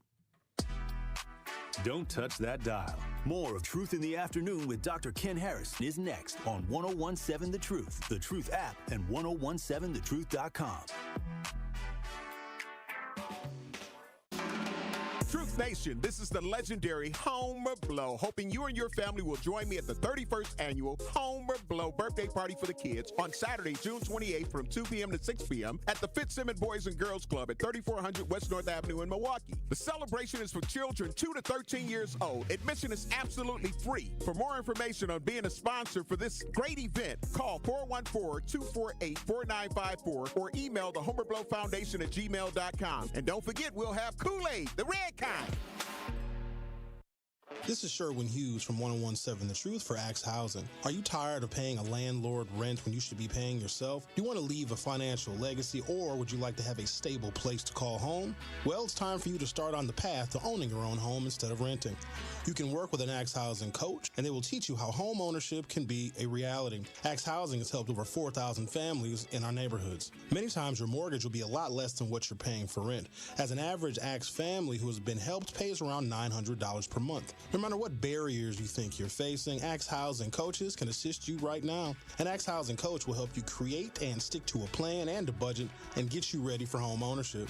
Don't touch that dial. More of Truth in the Afternoon with Dr. Ken Harris is next on 1017 The Truth, The Truth app, and 1017thetruth.com. Truth Nation, this is the legendary Homer Blow, hoping you and your family will join me at the 31st annual Homer Blow birthday party for the kids on Saturday, June 28th from 2 p.m. to 6 p.m. at the Fitzsimmons Boys and Girls Club at 3400 West North Avenue in Milwaukee. The celebration is for children 2 to 13 years old. Admission is absolutely free. For more information on being a sponsor for this great event, call 414-248-4954 or email the Homer Blow Foundation at gmail.com. And don't forget, we'll have Kool-Aid, the red kind. This is Sherwin Hughes from 1017 The Truth for Axe Housing. Are you tired of paying a landlord rent when you should be paying yourself? Do you want to leave a financial legacy, or would you like to have a stable place to call home? Well, it's time for you to start on the path to owning your own home instead of renting. You can work with an Axe Housing coach, and they will teach you how home ownership can be a reality. Axe Housing has helped over 4,000 families in our neighborhoods. Many times your mortgage will be a lot less than what you're paying for rent. As an average Axe family who has been helped pays around $900 per month. No matter what barriers you think you're facing, Axe Housing coaches can assist you right now. An Axe Housing coach will help you create and stick to a plan and a budget and get you ready for home ownership.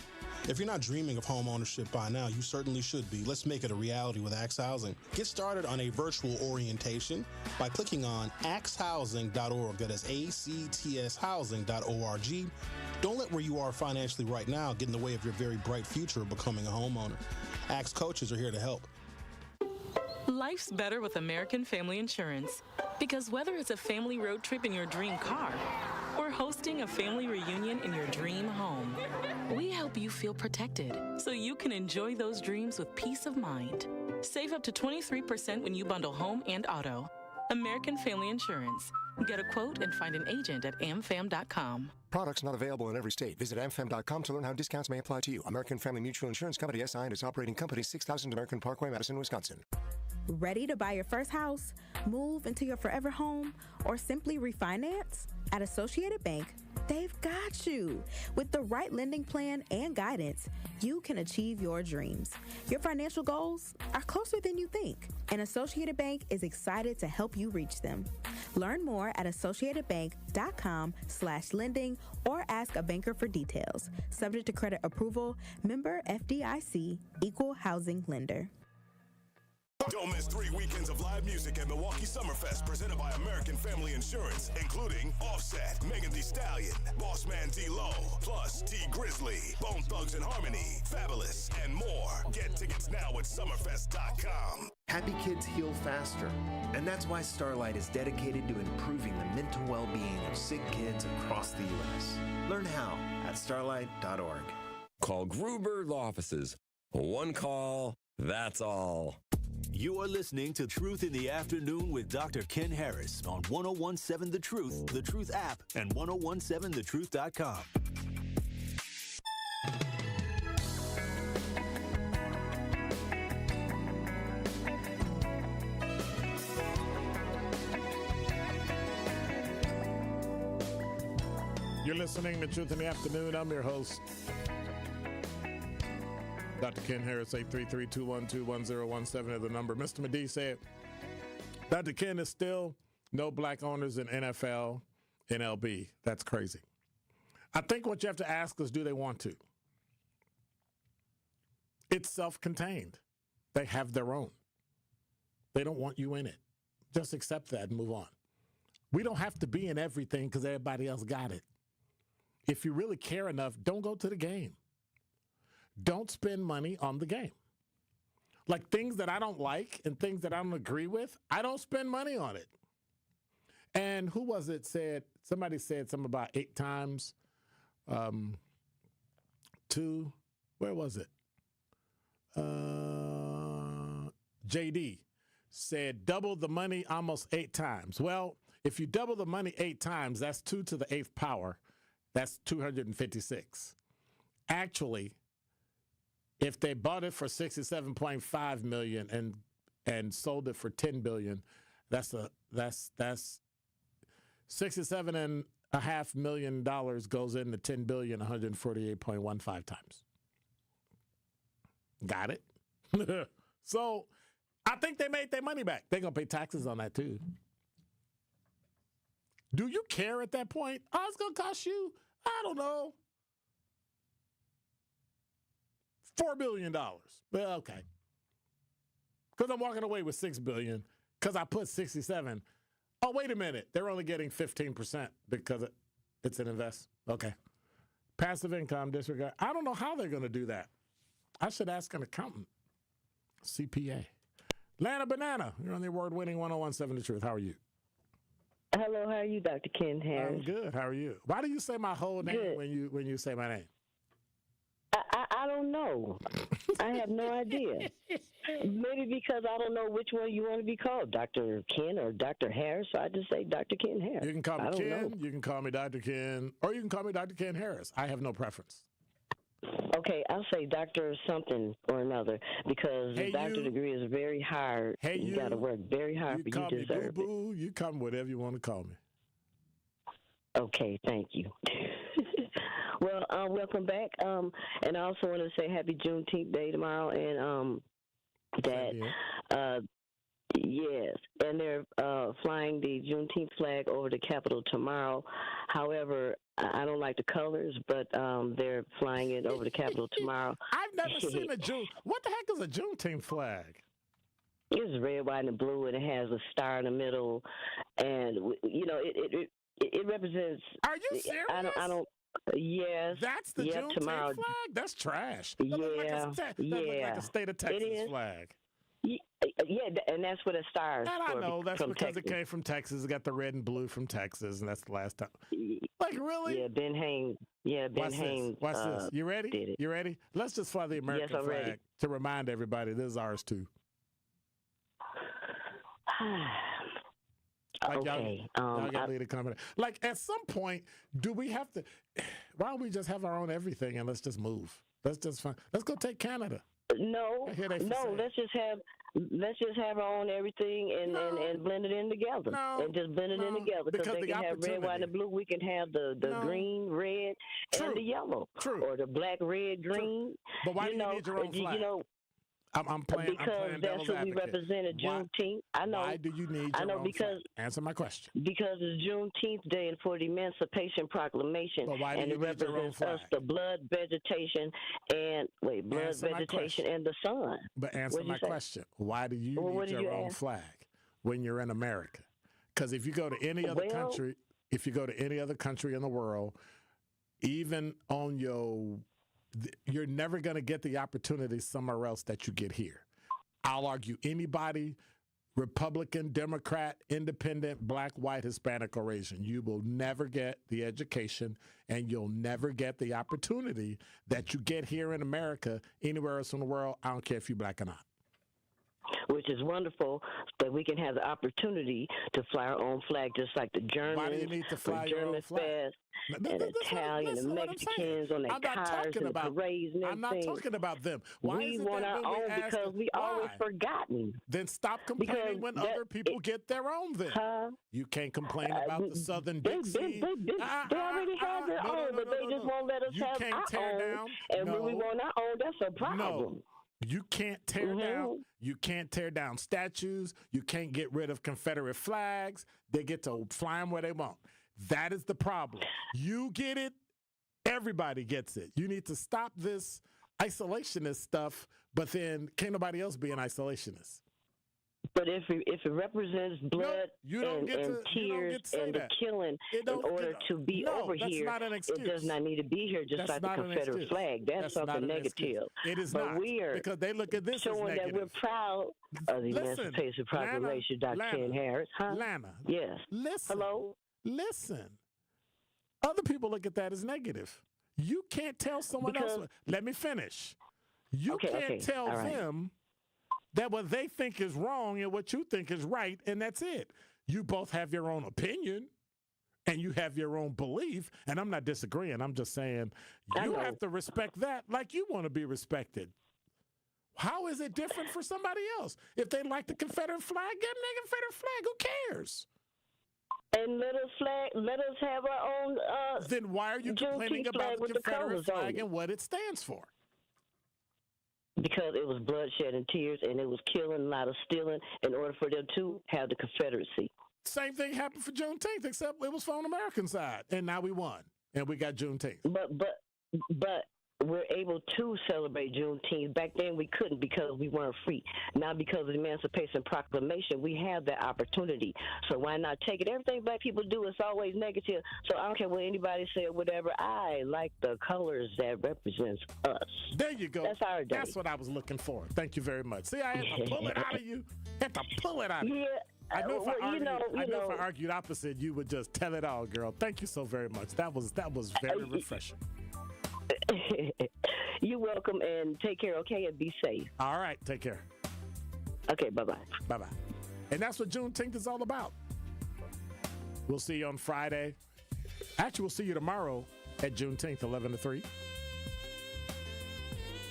If you're not dreaming of home ownership by now, you certainly should be. Let's make it a reality with Axe Housing. Get started on a virtual orientation by clicking on axehousing.org. That is ACTS housing.org. Don't let where you are financially right now get in the way of your very bright future of becoming a homeowner. Axe coaches are here to help. Life's better with American Family Insurance, because whether it's a family road trip in your dream car or hosting a family reunion in your dream home, we help you feel protected so you can enjoy those dreams with peace of mind. Save up to 23% when you bundle home and auto. American Family Insurance. Get a quote and find an agent at amfam.com. Products not available in every state. Visit amfam.com to learn how discounts may apply to you. American Family Mutual Insurance Company, SI, and its operating company, 6000 American Parkway, Madison, Wisconsin. Ready to buy your first house, move into your forever home, or simply refinance? At Associated Bank, they've got you. With the right lending plan and guidance, you can achieve your dreams. Your financial goals are closer than you think, and Associated Bank is excited to help you reach them. Learn more at associatedbank.com/lending or ask a banker for details. Subject to credit approval, member FDIC, equal housing lender. Don't miss 3 weekends of live music at Milwaukee Summerfest, presented by American Family Insurance, including Offset, Megan Thee Stallion, Bossman D-Lo, plus T Grizzly, Bone Thugs and Harmony, Fabulous, and more. Get tickets now at summerfest.com. Happy kids heal faster, and that's why Starlight is dedicated to improving the mental well-being of sick kids across the U.S. Learn how at starlight.org. Call Gruber Law Offices. One call, that's all. You are listening to Truth in the Afternoon with Dr. Ken Harris on 1017 The Truth app, and 1017thetruth.com. You're listening to Truth in the Afternoon. I'm your host, Dr. Ken Harris. 833-212-1017 is the number. Mr. Medee said, Dr. Ken, is still no black owners in NFL, MLB. That's crazy. I think what you have to ask is, do they want to? It's self-contained. They have their own. They don't want you in it. Just accept that and move on. We don't have to be in everything because everybody else got it. If you really care enough, don't go to the game. Don't spend money on the game. Like things that I don't like and things that I don't agree with, I don't spend money on it. And who was it somebody said something about 8 times, where was it? JD said double the money almost 8 times. Well, if you double the money 8 times, that's 2 to the 8th power. That's 256. Actually, if they bought it for $67.5 million and sold it for $10 billion, that's $67.5 million goes into $10 billion, 148.15 times. Got it? So I think they made their money back. They're gonna pay taxes on that too. Do you care at that point? Oh, it's gonna cost you, I don't know, $4 billion. Well, okay. Because I'm walking away with $6 billion because I put 67. Oh, wait a minute. They're only getting 15% because it's an invest. Okay. Passive income disregard. I don't know how they're going to do that. I should ask an accountant. CPA. Lana Banana. You're on the award-winning 1017 The Truth. How are you? Hello, how are you, Dr. Ken Harris? I'm good. How are you? Why do you say my whole name when you say my name? I don't know. I have no idea. Maybe because I don't know which one you want to be called, Dr. Ken or Dr. Harris. So I just say Dr. Ken Harris. You can call me Ken, you can call me Dr. Ken, or you can call me Dr. Ken Harris. I have no preference. Okay, I'll say Dr. something or another because the doctor degree is very hard. Hey, you got to work very hard, but you deserve it. Boo-boo. You call me whatever you want to call me. Okay, thank you. Well, welcome back. And I also want to say happy Juneteenth Day tomorrow. And yes, and they're flying the Juneteenth flag over the Capitol tomorrow. However, I don't like the colors, but they're flying it over the Capitol tomorrow. I've never seen a What the heck is a Juneteenth flag? It's red, white, and blue, and it has a star in the middle. And, you know, it represents... Are you serious? I don't... Yes. That's the Juneteenth tomorrow. Flag? That's trash. That look like a state of Texas flag. Yeah, and that's what a star is. And I know that's because Texas. It came from Texas. It got the red and blue from Texas, and that's the last time. Like, really? Yeah, Ben Haynes. Yeah, Ben Haynes. Watch this. You ready? Did it. You ready? Let's just fly the American flag ready. to remind everybody this is ours too. Like Okay. y'all got to lead a company. Like at some point, do we have to? Why don't we just have our own everything and let's just move? Let's go take Canada. No, let's just have our own everything and blend it in together. And just blend it in together because they can have red, white, and blue. We can have the green, red, and the yellow. Or the black, red, green. But why do you need your own flag? I'm playing that's what we represented Juneteenth. I know. Why do you need your own flag? Answer my question. Because it's Juneteenth Day and for the Emancipation Proclamation, and it represents us, the blood, vegetation, and and the sun. But answer my question. Why do you need your own flag when you're in America? Because if you go to any other country, in the world, even on you're never going to get the opportunity somewhere else that you get here. I'll argue anybody, Republican, Democrat, Independent, Black, White, Hispanic, or Asian, you will never get the education and you'll never get the opportunity that you get here in America anywhere else in the world. I don't care if you're Black or not. Which is wonderful that we can have the opportunity to fly our own flag, just like the Germans, Why do you need to fly your own flag? And Italian and Mexicans on their cars and the parades and everything. I'm not talking about them. Why we want our own because we always forgotten. Then stop complaining when other people get their own then. You can't complain about the Southern Dixie. They already have their own, but they just won't let us have our own. And when we want our own, that's a problem. No. You can't tear down. You can't tear down statues. You can't get rid of Confederate flags. They get to fly them where they want. That is the problem. You get it. Everybody gets it. You need to stop this isolationist stuff, but then can't nobody else be an isolationist. But if it represents blood and tears and the killing in order to be over here, it does not need to be here, just like the Confederate flag. That's something negative. It is but not. We are because they look at this showing as negative. that we're proud of the Emancipation Proclamation, Dr. Ken Harris. Lana. Yes. Listen. Hello? Listen. Other people look at that as negative. You can't tell someone else. Let me finish. You can't tell them that what they think is wrong and what you think is right, and that's it. You both have your own opinion, and you have your own belief, and I'm not disagreeing. I'm just saying you have to respect that like you want to be respected. How is it different for somebody else? If they like the Confederate flag, get them the Confederate flag. Who cares? And let us have our own. Then why are you complaining about the Confederate flag and what it stands for? Because it was bloodshed and tears, and it was killing, a lot of stealing, in order for them to have the Confederacy. Same thing happened for Juneteenth, except it was on the American side, and now we won, and we got Juneteenth. But we're able to celebrate Juneteenth. Back then we couldn't because we weren't free. Now because of the Emancipation Proclamation, we have that opportunity. So why not take it? Everything black people do is always negative. So I don't care what anybody say or whatever. I like the colors that represents us. There you go. That's our day. That's what I was looking for. Thank you very much. See, I had to pull it out of you. Had to pull it out of you. I know if I argued opposite, you would just tell it all, girl. Thank you so very much. That was very refreshing. You're welcome, and take care, okay, and be safe. All right, take care. Okay, bye-bye. Bye-bye. And that's what Juneteenth is all about. We'll see you on Friday. Actually, we'll see you tomorrow at Juneteenth, 11 to 3.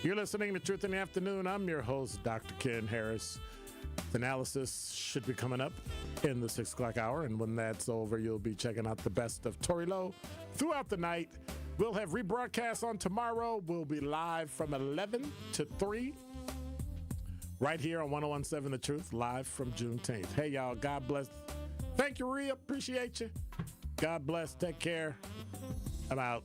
You're listening to Truth in the Afternoon. I'm your host, Dr. Ken Harris. The analysis should be coming up in the 6 o'clock hour, and when that's over, you'll be checking out the best of Tory Lowe throughout the night. We'll have rebroadcasts on tomorrow. We'll be live from 11 to 3 right here on 101.7 The Truth, live from Juneteenth. Hey, y'all, God bless. Thank you, Rhea. Appreciate you. God bless. Take care. I'm out.